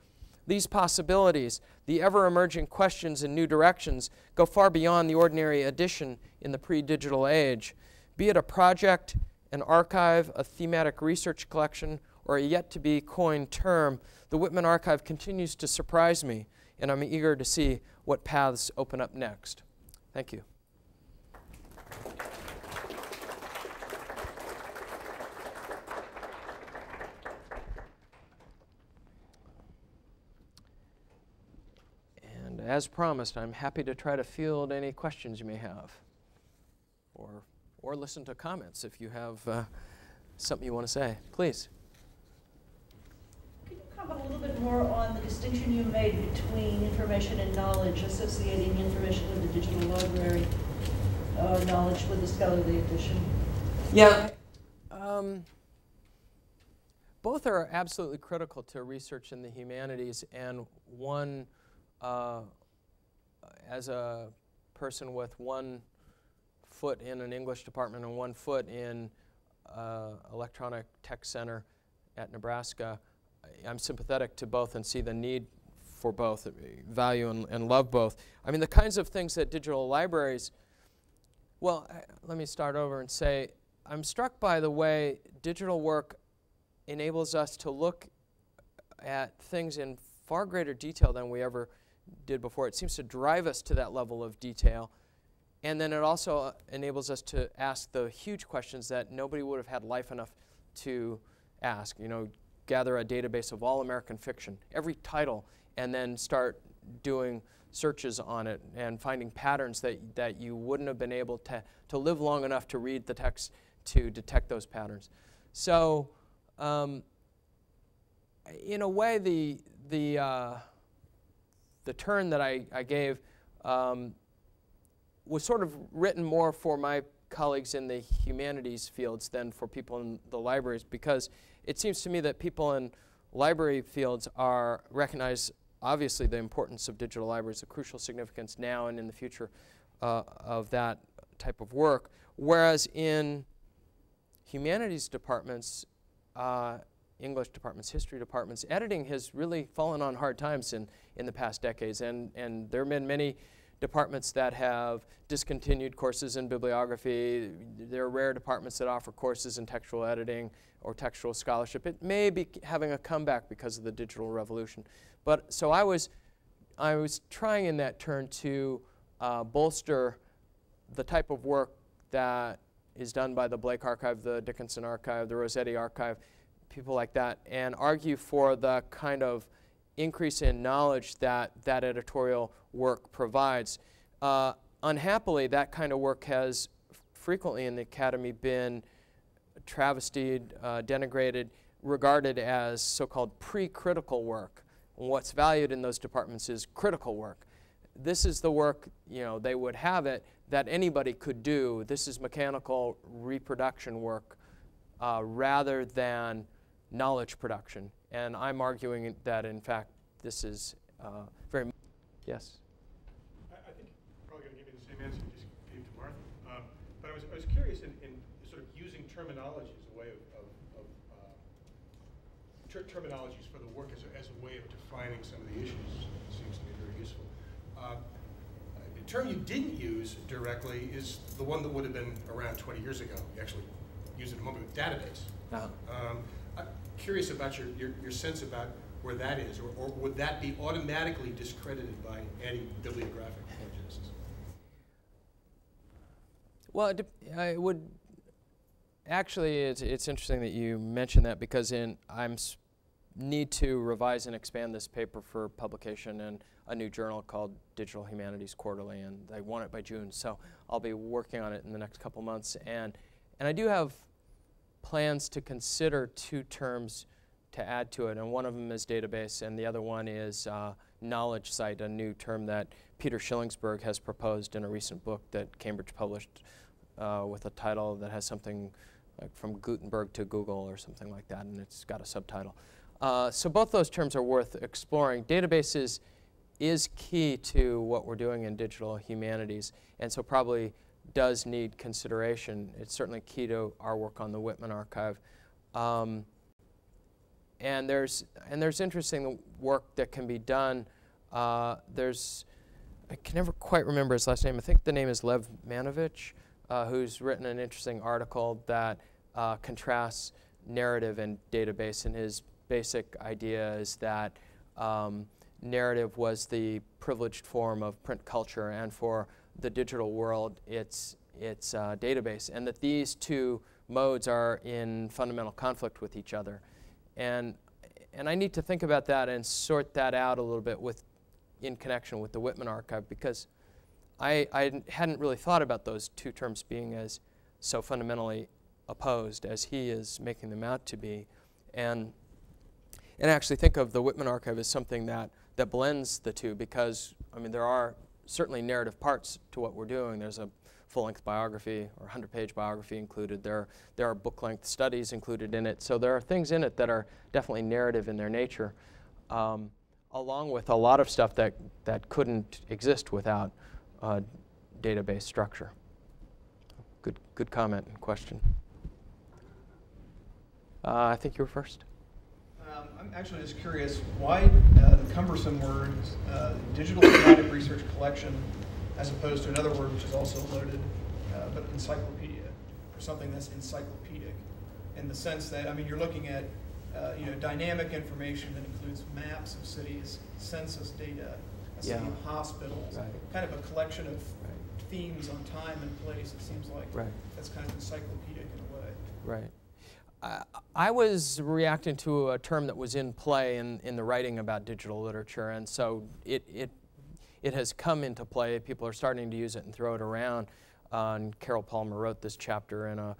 These possibilities, the ever-emerging questions and new directions, go far beyond the ordinary edition in the pre-digital age. Be it a project, an archive, a thematic research collection, or a yet-to-be-coined term, the Whitman Archive continues to surprise me, and I'm eager to see what paths open up next. Thank you. And as promised, I'm happy to try to field any questions you may have, or listen to comments if you have something you want to say. Please. Comment a little bit more on the distinction you made between information and knowledge, associating information with the digital library, knowledge with the scholarly edition. Yeah. Both are absolutely critical to research in the humanities, and one, as a person with one foot in an English department and one foot in electronic tech center at Nebraska, I'm sympathetic to both and see the need for both, value and love both. I mean, the kinds of things that digital libraries, well, let me start over and say, I'm struck by the way digital work enables us to look at things in far greater detail than we ever did before. It seems to drive us to that level of detail. And then it also enables us to ask the huge questions that nobody would have had life enough to ask. You know, gather a database of all American fiction, every title, and then start doing searches on it and finding patterns that you wouldn't have been able to live long enough to read the text to detect those patterns. So in a way, the turn that I gave was sort of written more for my colleagues in the humanities fields than for people in the libraries, because it seems to me that people in library fields recognize obviously the importance of digital libraries, the crucial significance now and in the future of that type of work, whereas in humanities departments, English departments, history departments, editing has really fallen on hard times in the past decades, and there have been many departments that have discontinued courses in bibliography. There are rare departments that offer courses in textual editing or textual scholarship. It may be having a comeback because of the digital revolution. But so I was trying in that turn to bolster the type of work that is done by the Blake Archive, the Dickinson Archive, the Rossetti Archive, people like that, and argue for the kind of increase in knowledge that that editorial work provides. Unhappily, that kind of work has frequently in the academy been travestied, denigrated, regarded as so-called pre-critical work. What's valued in those departments is critical work. This is the work, you know, they would have it, that anybody could do. This is mechanical reproduction work rather than knowledge production. And I'm arguing that, in fact, this is very, yes? I think you're probably going to give me the same answer you just gave to Martha. But I was curious in sort of using terminology as a way terminologies for the work as a way of defining some of the issues. It seems to me very useful. The term you didn't use directly is the one that would have been around 20 years ago. You actually used it a moment ago, database. I'm curious about your sense about where that is, or would that be automatically discredited by any bibliographic prejudices? Well, it would. Actually, it's interesting that you mention that, because I'm need to revise and expand this paper for publication in a new journal called Digital Humanities Quarterly, and they want it by June, so I'll be working on it in the next couple months. And I do have plans to consider two terms to add to it, and one of them is database, and the other one is knowledge site, a new term that Peter Schillingsberg has proposed in a recent book that Cambridge published with a title that has something like From Gutenberg to Google or something like that, and it's got a subtitle. So both those terms are worth exploring. Databases is key to what we're doing in digital humanities, and so probably does need consideration. It's certainly key to our work on the Whitman Archive. And there's interesting work that can be done. I can never quite remember his last name. I think the name is Lev Manovich, who's written an interesting article that contrasts narrative and database, and his basic idea is that narrative was the privileged form of print culture, and for the digital world it's database, and that these two modes are in fundamental conflict with each other. And I need to think about that and sort that out a little bit in connection with the Whitman Archive, because I hadn't really thought about those two terms being as so fundamentally opposed as he is making them out to be. And actually think of the Whitman Archive as something that blends the two, because, I mean, there are certainly narrative parts to what we're doing. There's a full-length biography or 100-page biography included. There are book-length studies included in it. So there are things in it that are definitely narrative in their nature, along with a lot of stuff that couldn't exist without database structure. Good comment and question. I think you were first. I'm actually just curious why the cumbersome words digital thematic research collection, as opposed to another word which is also loaded, but encyclopedia, or something that's encyclopedic, in the sense that, I mean, you're looking at dynamic information that includes maps of cities, census data, a city of hospitals, right. Kind of a collection of themes on time and place. It seems like that's kind of encyclopedic in a way. Right. I was reacting to a term that was in play in the writing about digital literature, and so it has come into play. People are starting to use it and throw it around. And Carol Palmer wrote this chapter in a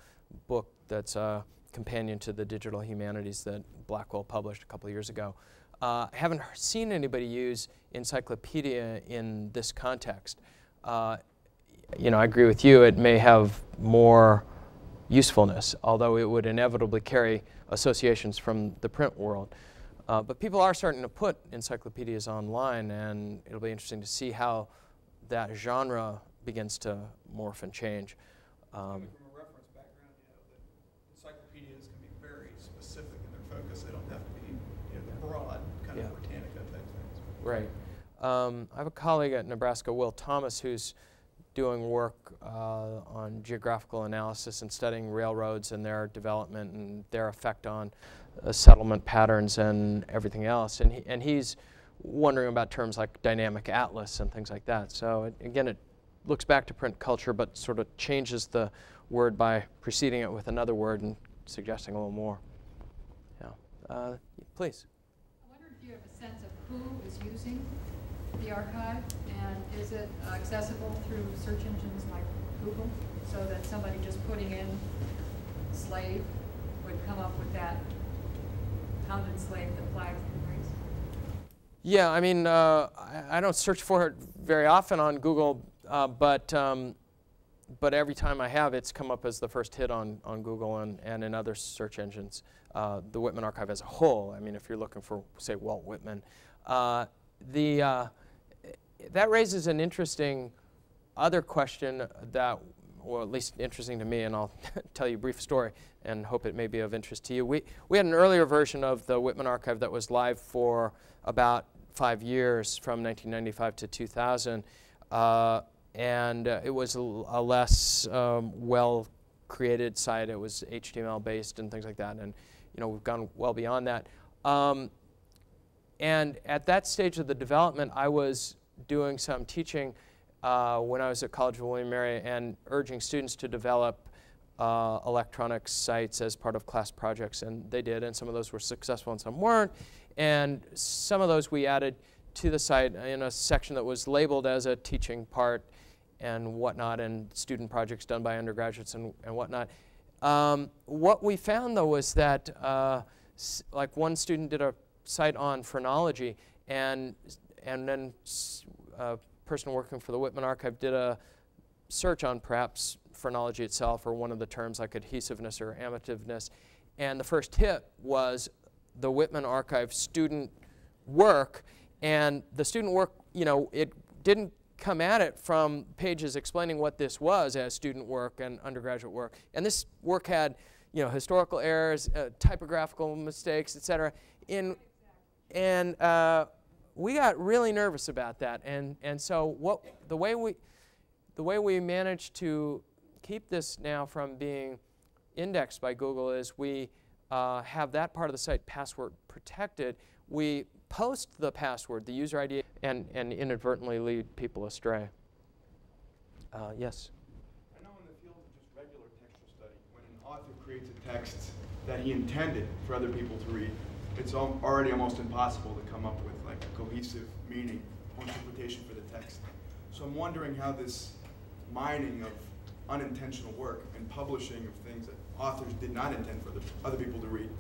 book that's a companion to the Digital Humanities that Blackwell published a couple of years ago. I haven't seen anybody use encyclopedia in this context. I agree with you. It may have more usefulness, although it would inevitably carry associations from the print world. But people are starting to put encyclopedias online, and it'll be interesting to see how that genre begins to morph and change. From a reference background, the encyclopedias can be very specific in their focus. They don't have to be the broad kind of Britannica type things. Right. I have a colleague at Nebraska, Will Thomas, who's doing work on geographical analysis and studying railroads and their development and their effect on settlement patterns and everything else. And he's wondering about terms like dynamic atlas and things like that. So again, it looks back to print culture, but sort of changes the word by preceding it with another word and suggesting a little more. Yeah. Please. I wonder if you have a sense of who is using the archive, and is it accessible through search engines like Google, so that somebody just putting in slave would come up with that pounded slave that flags the race? Yeah, I mean, I don't search for it very often on Google, but every time I have, it's come up as the first hit on Google and in other search engines. The Whitman Archive as a whole, I mean, if you're looking for, say, Walt Whitman. That raises an interesting other question that, well, at least interesting to me, and I'll tell you a brief story and hope it may be of interest to you. We had an earlier version of the Whitman Archive that was live for about 5 years, from 1995 to 2000, and it was a less well-created site. It was HTML-based and things like that, and we've gone well beyond that. And at that stage of the development, I was doing some teaching when I was at College of William & Mary and urging students to develop electronic sites as part of class projects, and they did, and some of those were successful and some weren't. And some of those we added to the site in a section that was labeled as a teaching part and whatnot, and student projects done by undergraduates and whatnot. What we found, though, was that like one student did a site on phrenology, and then a person working for the Whitman Archive did a search on perhaps phrenology itself, or one of the terms like adhesiveness or amativeness, and the first hit was the Whitman Archive student work. And the student work, it didn't come at it from pages explaining what this was as student work and undergraduate work. And this work had, historical errors, typographical mistakes, etc. And we got really nervous about that. And so the way we managed to keep this now from being indexed by Google is we have that part of the site password protected. We post the password, the user ID, and inadvertently lead people astray. Yes? I know in the field of just regular textual study, when an author creates a text that he intended for other people to read, it's already almost impossible to come up with like a cohesive meaning or interpretation for the text. So I'm wondering how this mining of unintentional work and publishing of things that authors did not intend for other people to read,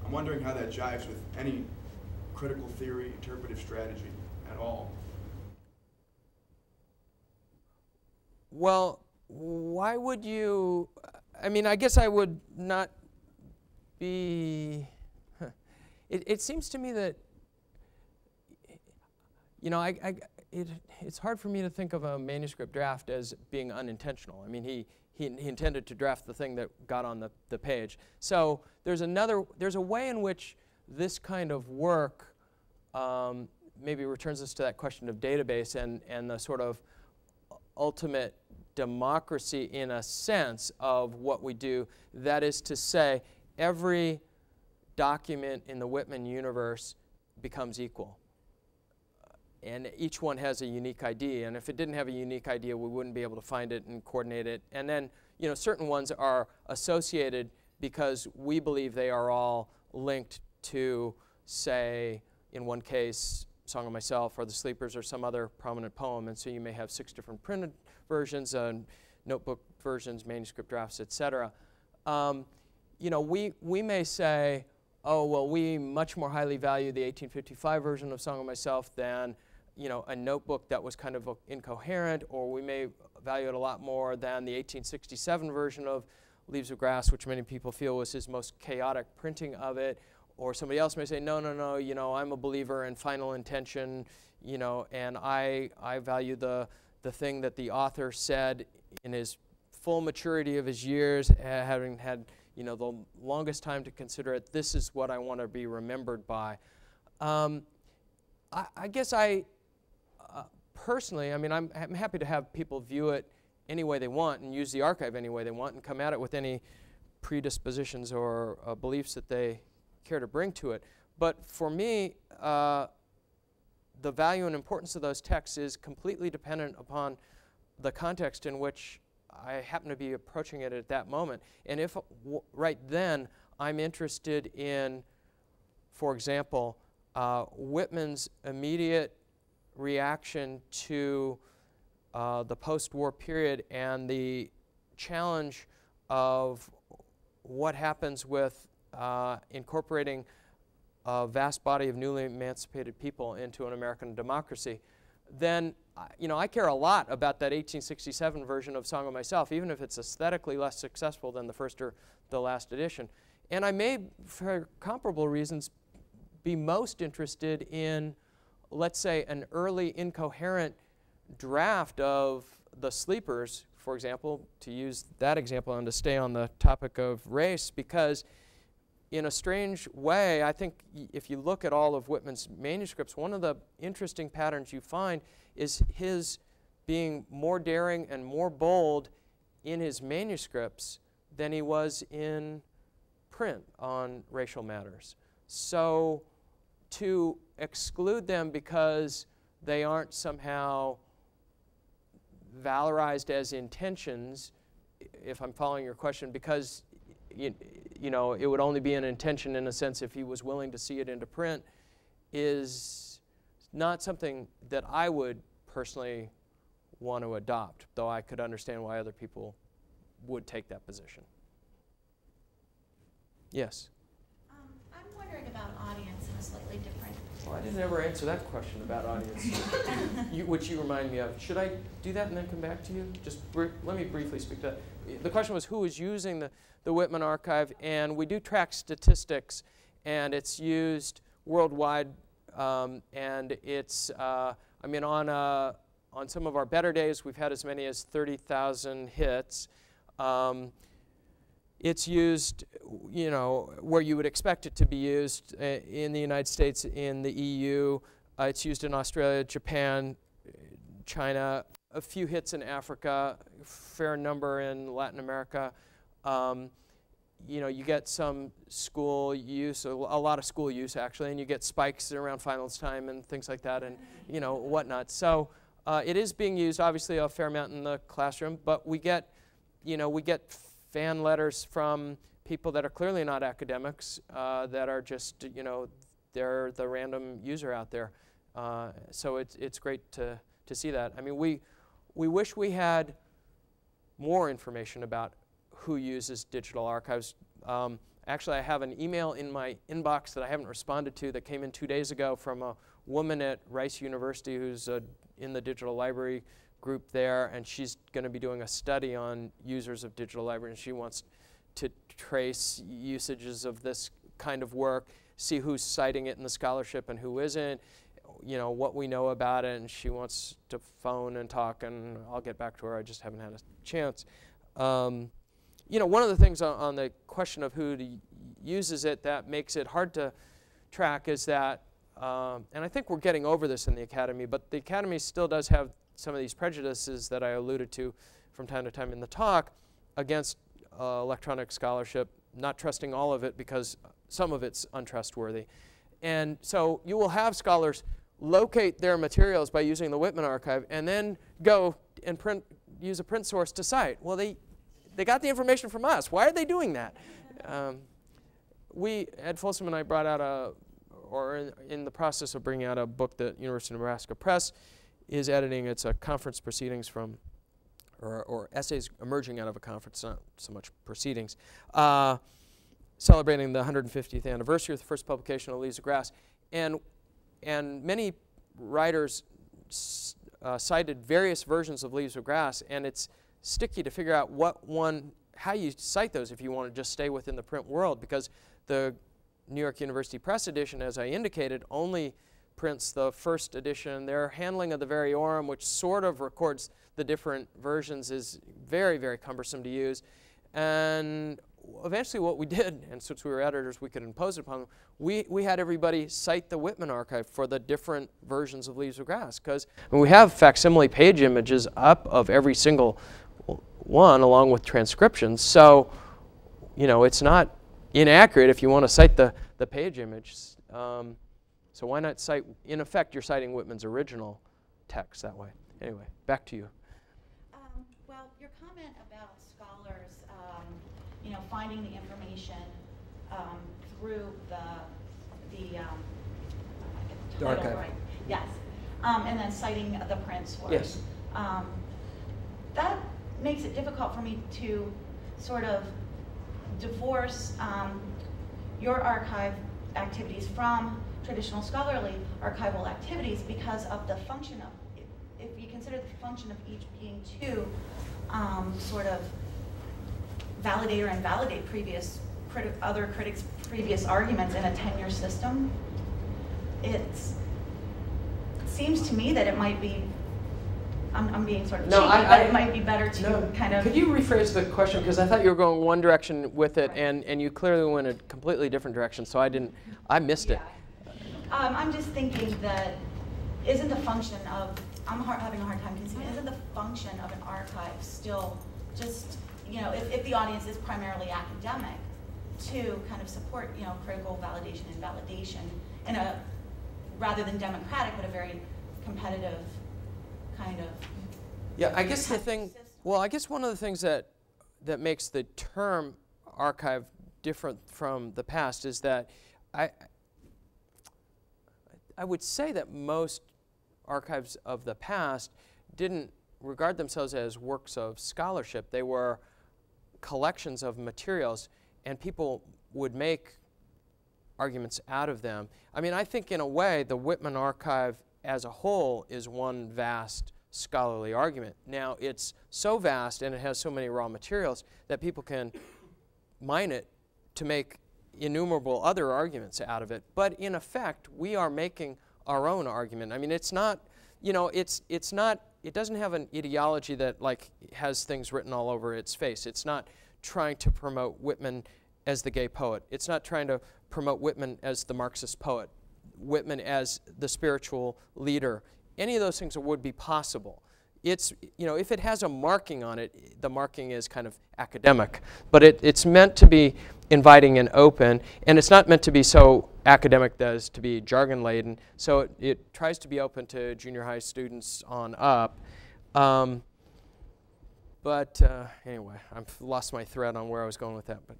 I'm wondering how that jives with any critical theory, interpretive strategy at all. Well, why would you, I mean, I guess I would not be, it seems to me that, it's hard for me to think of a manuscript draft as being unintentional. I mean, he intended to draft the thing that got on the page. So there's a way in which this kind of work maybe returns us to that question of database and the sort of ultimate democracy, in a sense, of what we do. That is to say, every document in the Whitman universe becomes equal. And each one has a unique ID. And if it didn't have a unique ID, we wouldn't be able to find it and coordinate it. And then, certain ones are associated because we believe they are all linked to, say, in one case, Song of Myself or The Sleepers or some other prominent poem. And so you may have 6 different printed versions, notebook versions, manuscript drafts, etc. We may say, oh, well, we much more highly value the 1855 version of Song of Myself than a notebook that was kind of incoherent, or we may value it a lot more than the 1867 version of Leaves of Grass, which many people feel was his most chaotic printing of it. Or somebody else may say, no, I'm a believer in final intention, and I value the thing that the author said in his full maturity of his years, having had the longest time to consider it. This is what I want to be remembered by. I guess personally, I mean, I'm happy to have people view it any way they want and use the archive any way they want and come at it with any predispositions or beliefs that they care to bring to it. But for me, the value and importance of those texts is completely dependent upon the context in which I happen to be approaching it at that moment. And if right then I'm interested in, for example, Whitman's immediate reaction to the post-war period and the challenge of what happens with incorporating a vast body of newly emancipated people into an American democracy, then I care a lot about that 1867 version of Song of Myself, even if it's aesthetically less successful than the first or the last edition. And I may, for comparable reasons, be most interested in, let's say, an early incoherent draft of The Sleepers, for example, to use that example and to stay on the topic of race, because in a strange way, I think if you look at all of Whitman's manuscripts, one of the interesting patterns you find is his being more daring and more bold in his manuscripts than he was in print on racial matters. So to exclude them because they aren't somehow valorized as intentions, if I'm following your question, because you know, it would only be an intention in a sense if he was willing to see it into print, is not something that I would personally want to adopt, though I could understand why other people would take that position. Yes? I'm wondering about audience in a slightly different... Well, I didn't ever answer that question about audience, which you remind me of. Should I do that and then come back to you? Just let me briefly speak to that. The question was who is using the Whitman Archive, and we do track statistics, and it's used worldwide, and it's, I mean, on some of our better days, we've had as many as 30,000 hits. It's used, you know, where you would expect it to be used in the United States, in the EU. It's used in Australia, Japan, China, a few hits in Africa, a fair number in Latin America. You know, you get some school use, a lot of school use actually, and you get spikes around finals time and things like that, and you know, whatnot. So it is being used, obviously, a fair amount in the classroom, but we get, you know, we get fan letters from people that are clearly not academics, that are just, you know, they're the random user out there. So it's great to see that. I mean, we wish we had more information about who uses digital archives. Actually, I have an email in my inbox that I haven't responded to that came in 2 days ago from a woman at Rice University who's in the digital library group there, and she's going to be doing a study on users of digital library, and she wants to trace usages of this kind of work, see who's citing it in the scholarship and who isn't, you know, what we know about it, and she wants to phone and talk, and I'll get back to her. I just haven't had a chance. You know, one of the things on the question of who uses it that makes it hard to track is that, and I think we're getting over this in the Academy, but the Academy still does have some of these prejudices that I alluded to from time to time in the talk against electronic scholarship, not trusting all of it because some of it's untrustworthy. And so you will have scholars locate their materials by using the Whitman Archive and then go and use a print source to cite. Well, they got the information from us. Why are they doing that? Ed Folsom and I brought out or in the process of bringing out a book that University of Nebraska Press is editing. It's a conference proceedings from, or essays emerging out of a conference, not so much proceedings, celebrating the 150th anniversary of the first publication of Leaves of Grass. And many writers cited various versions of Leaves of Grass, and it's sticky to figure out how you cite those if you want to just stay within the print world, because the New York University Press edition, as I indicated, only prints the first edition. Their handling of the variorum, which sort of records the different versions, is very, very cumbersome to use. And eventually what we did, and since we were editors we could impose it upon them, we had everybody cite the Whitman Archive for the different versions of Leaves of Grass, because we have facsimile page images up of every single one along with transcriptions. So, you know, it's not inaccurate if you want to cite the page image. So why not cite, in effect, you're citing Whitman's original text that way. Anyway, back to you. Well, Your comment about scholars, you know, finding the information through the archive. right? Yes, and then citing the print source. Yes. That makes it difficult for me to sort of divorce your archive activities from traditional scholarly archival activities because of the function of, if you consider the function of each being to sort of validate or invalidate other critics' previous arguments in a tenure system, it seems to me that it might be, I'm being sort of cheeky, but it might be better to kind of... Could you rephrase the question? Because I thought you were going one direction with it, and you clearly went a completely different direction, so I missed it. I'm just thinking that isn't the function of, I'm having a hard time conceiving, isn't the function of an archive still just, you know, if the audience is primarily academic, to kind of support, you know, critical validation and validation in a, rather than democratic, but a very competitive kind of... Yeah, I guess the thing, well, I guess one of the things that makes the term archive different from the past is that I would say that most archives of the past didn't regard themselves as works of scholarship. They were collections of materials, and people would make arguments out of them. I mean, I think in a way the Whitman Archive as a whole is one vast scholarly argument. Now, it's so vast and it has so many raw materials that people can mine it to make innumerable other arguments out of it. But in effect, we are making our own argument. I mean, it's not, you know, it's not, it doesn't have an ideology that like has things written all over its face. It's not trying to promote Whitman as the gay poet. It's not trying to promote Whitman as the Marxist poet, Whitman as the spiritual leader. Any of those things would be possible. It's, you know, if it has a marking on it, the marking is kind of academic. But it's meant to be inviting and open, and it's not meant to be so academic as to be jargon-laden. So it tries to be open to junior high students on up. Anyway, I've lost my thread on where I was going with that. But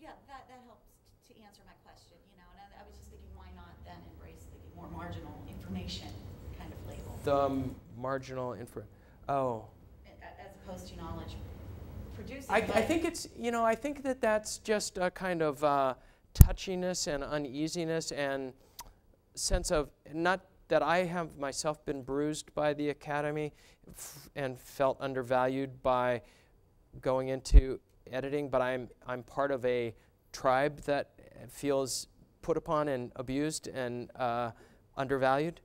yeah, that helps to answer my question, you know, and I was just thinking, why not then embrace the more marginal information kind of label? The marginal info. Oh. As opposed to knowledge producing. I think it's, you know, I think that that's just a kind of touchiness and uneasiness and sense of, not that I have myself been bruised by the academy and felt undervalued by going into editing, but I'm part of a tribe that feels put upon and abused and undervalued.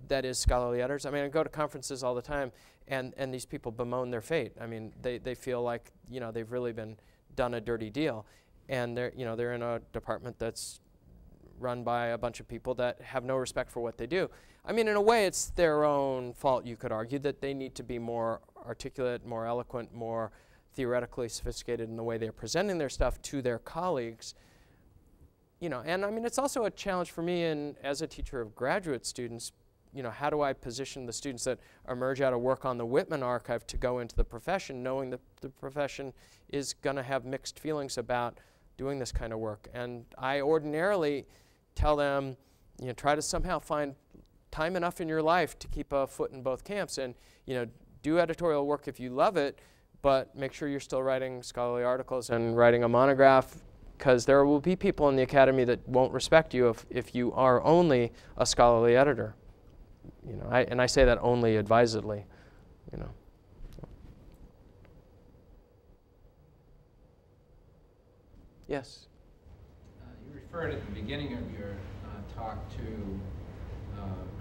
That is scholarly editors. I mean, I go to conferences all the time, and these people bemoan their fate. I mean, they feel like, you know, they've really been done a dirty deal, and they're in a department that's run by a bunch of people that have no respect for what they do. I mean, in a way, it's their own fault, you could argue, that they need to be more articulate, more eloquent, more theoretically sophisticated in the way they're presenting their stuff to their colleagues. You know, and I mean, it's also a challenge for me as a teacher of graduate students. You know, how do I position the students that emerge out of work on the Whitman Archive to go into the profession, knowing that the profession is going to have mixed feelings about doing this kind of work? And I ordinarily tell them, you know, try to somehow find time enough in your life to keep a foot in both camps, and, you know, do editorial work if you love it, but make sure you're still writing scholarly articles and writing a monograph, because there will be people in the academy that won't respect you if you are only a scholarly editor. You know, and I say that only advisedly, you know. Yes? You referred at the beginning of your talk to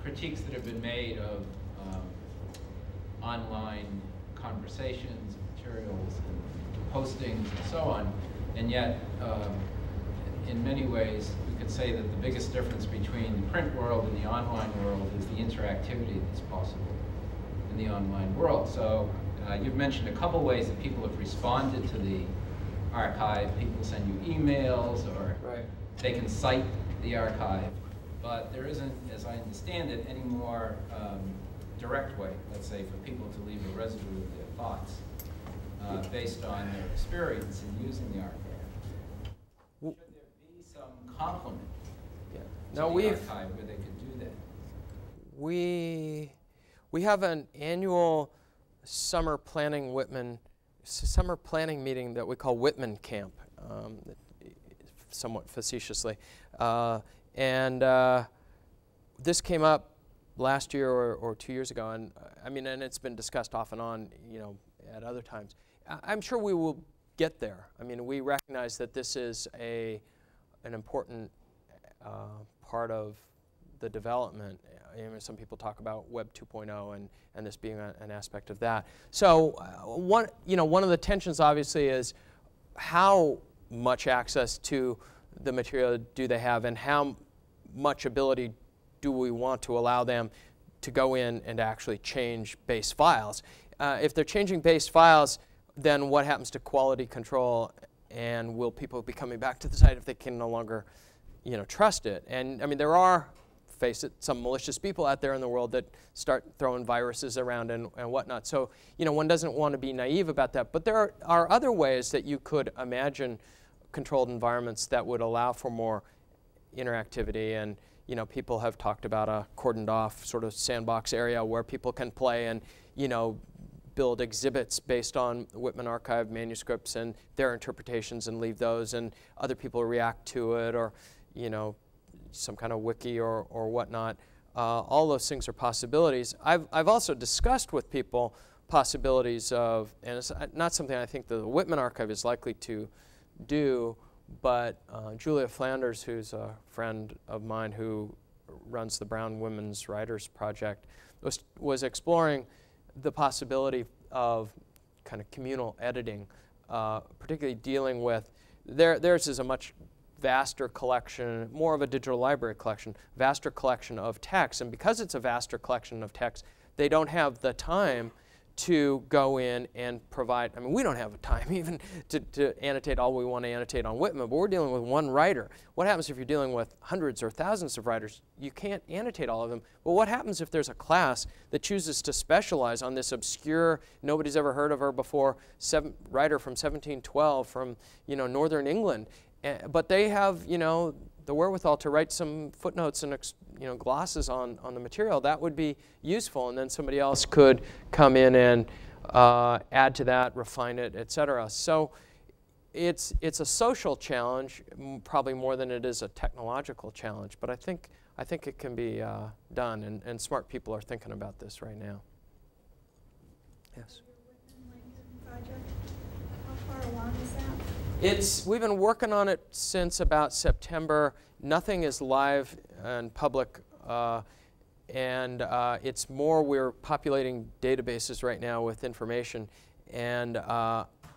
critiques that have been made of online conversations, materials, and postings, and so on. And yet, in many ways, we could say that the biggest difference between the print world and the online world is the interactivity that's possible in the online world. So you've mentioned a couple ways that people have responded to the archive. People send you emails, or they can cite the archive. But there isn't, as I understand it, any more direct way, let's say, for people to leave a residue of their thoughts based on their experience in using the archive. Should there be some complement to the archive where they could do that? We have an annual summer planning meeting that we call Whitman Camp, somewhat facetiously, and this came up last year or 2 years ago, and I mean, and it's been discussed off and on, you know, at other times. I'm sure we will get there. I mean, we recognize that this is an important part of the development. You know, some people talk about Web 2.0 and this being an aspect of that. So one of the tensions obviously is how much access to the material do they have, and how much ability do we want to allow them to go in and actually change base files. If they're changing base files, then what happens to quality control, and will people be coming back to the site if they can no longer, you know, trust it? And I mean, there are, face it, some malicious people out there in the world that start throwing viruses around and whatnot. So, you know, one doesn't want to be naive about that. But there are other ways that you could imagine controlled environments that would allow for more interactivity. And, you know, people have talked about a cordoned off sort of sandbox area where people can play and, you know, build exhibits based on Whitman Archive manuscripts and their interpretations and leave those, and other people react to it, or, you know, some kind of wiki or whatnot. All those things are possibilities. I've also discussed with people possibilities of, and it's not something I think the Whitman Archive is likely to do, but Julia Flanders, who's a friend of mine who runs the Brown Women's Writers Project, was exploring the possibility of kind of communal editing, particularly dealing with, theirs is a much vaster collection, more of a digital library collection, vaster collection of texts. And because it's a vaster collection of texts, they don't have the time to go in and provide, I mean, we don't have the time even to annotate all we want to annotate on Whitman, but we're dealing with one writer. What happens if you're dealing with hundreds or thousands of writers? You can't annotate all of them. Well, what happens if there's a class that chooses to specialize on this obscure, nobody's ever heard of her before, writer from 1712 from, you know, Northern England, but they have, you know, the wherewithal to write some footnotes and, you know, glosses on the material? That would be useful, and then somebody else could come in and add to that, refine it, etc. So it's a social challenge, probably more than it is a technological challenge. But I think it can be done, and smart people are thinking about this right now. Yes. Project. How far along is that? We've been working on it since about September. Nothing is live and public, and it's more we're populating databases right now with information, and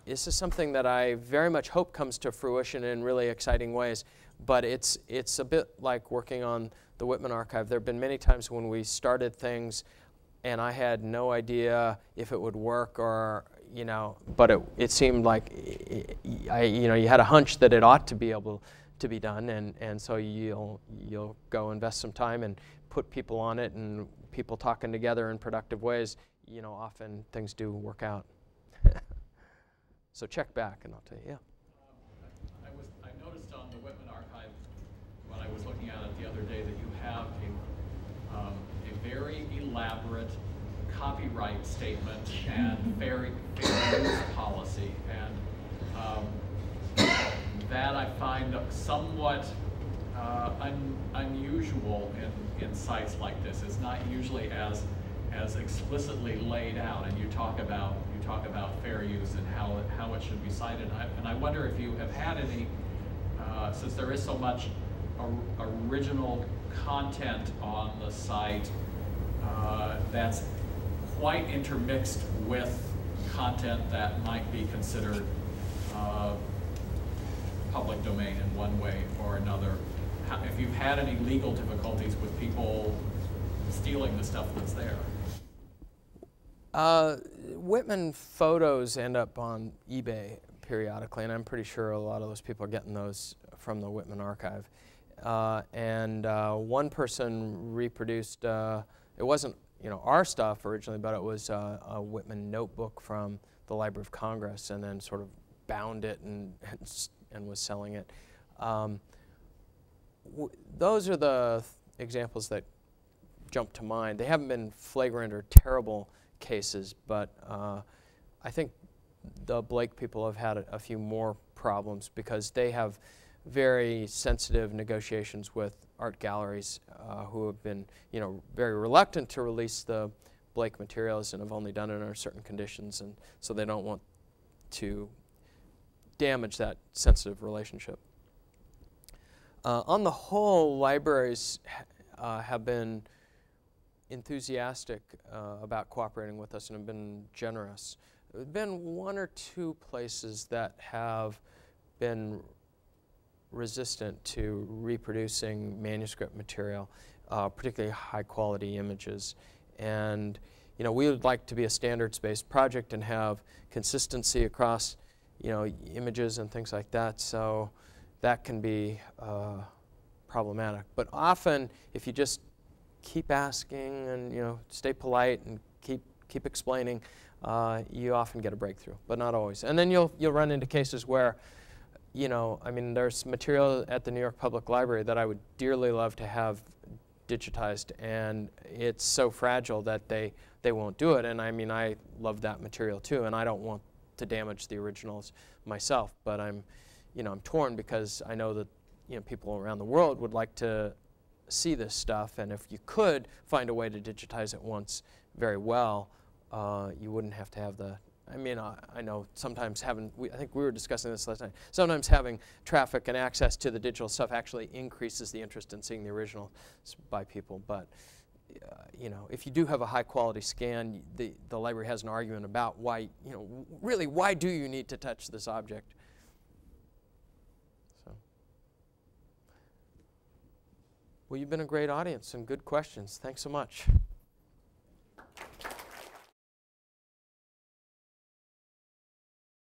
this is something that I very much hope comes to fruition in really exciting ways. But it's a bit like working on the Whitman Archive. There have been many times when we started things and I had no idea if it would work, or, you know, but it seemed like, you had a hunch that it ought to be able to be done, and so you'll go invest some time and put people on it, and people talking together in productive ways, you know, often things do work out. So check back and I'll tell you, yeah. I noticed on the Whitman Archive, when I was looking at it the other day, that you have a very elaborate copyright statement and fair use policy, and that I find somewhat unusual in sites like this. It's not usually as explicitly laid out, and you talk about fair use and how it should be cited. And I wonder if you have had any, since there is so much original content on the site that's quite intermixed with content that might be considered public domain in one way or another. If you've had any legal difficulties with people stealing the stuff that's there. Whitman photos end up on eBay periodically, and I'm pretty sure a lot of those people are getting those from the Whitman Archive. And one person reproduced, it wasn't our stuff originally, but it was a Whitman notebook from the Library of Congress, and then sort of bound it and was selling it. Those are the examples that jump to mind. They haven't been flagrant or terrible cases, but I think the Blake people have had a few more problems because they have very sensitive negotiations with art galleries who have been, very reluctant to release the Blake materials and have only done it under certain conditions, and so they don't want to damage that sensitive relationship. On the whole, libraries have been enthusiastic about cooperating with us and have been generous. There have been one or two places that have been resistant to reproducing manuscript material, particularly high-quality images. And we would like to be a standards-based project and have consistency across images and things like that. So that can be problematic. But often, if you just keep asking and stay polite and keep explaining, you often get a breakthrough, but not always. And then you'll run into cases where, there's material at the New York Public Library that I would dearly love to have digitized, and it's so fragile that they won't do it. And I love that material too, and I don't want to damage the originals myself. But I'm torn because I know that people around the world would like to see this stuff, and if you could find a way to digitize it once very well, you wouldn't have to have the. I know sometimes I think we were discussing this last night, sometimes having traffic and access to the digital stuff actually increases the interest in seeing the original by people. But, if you do have a high quality scan, the library has an argument about why, really, why do you need to touch this object? So. Well, you've been a great audience and good questions. Thanks so much.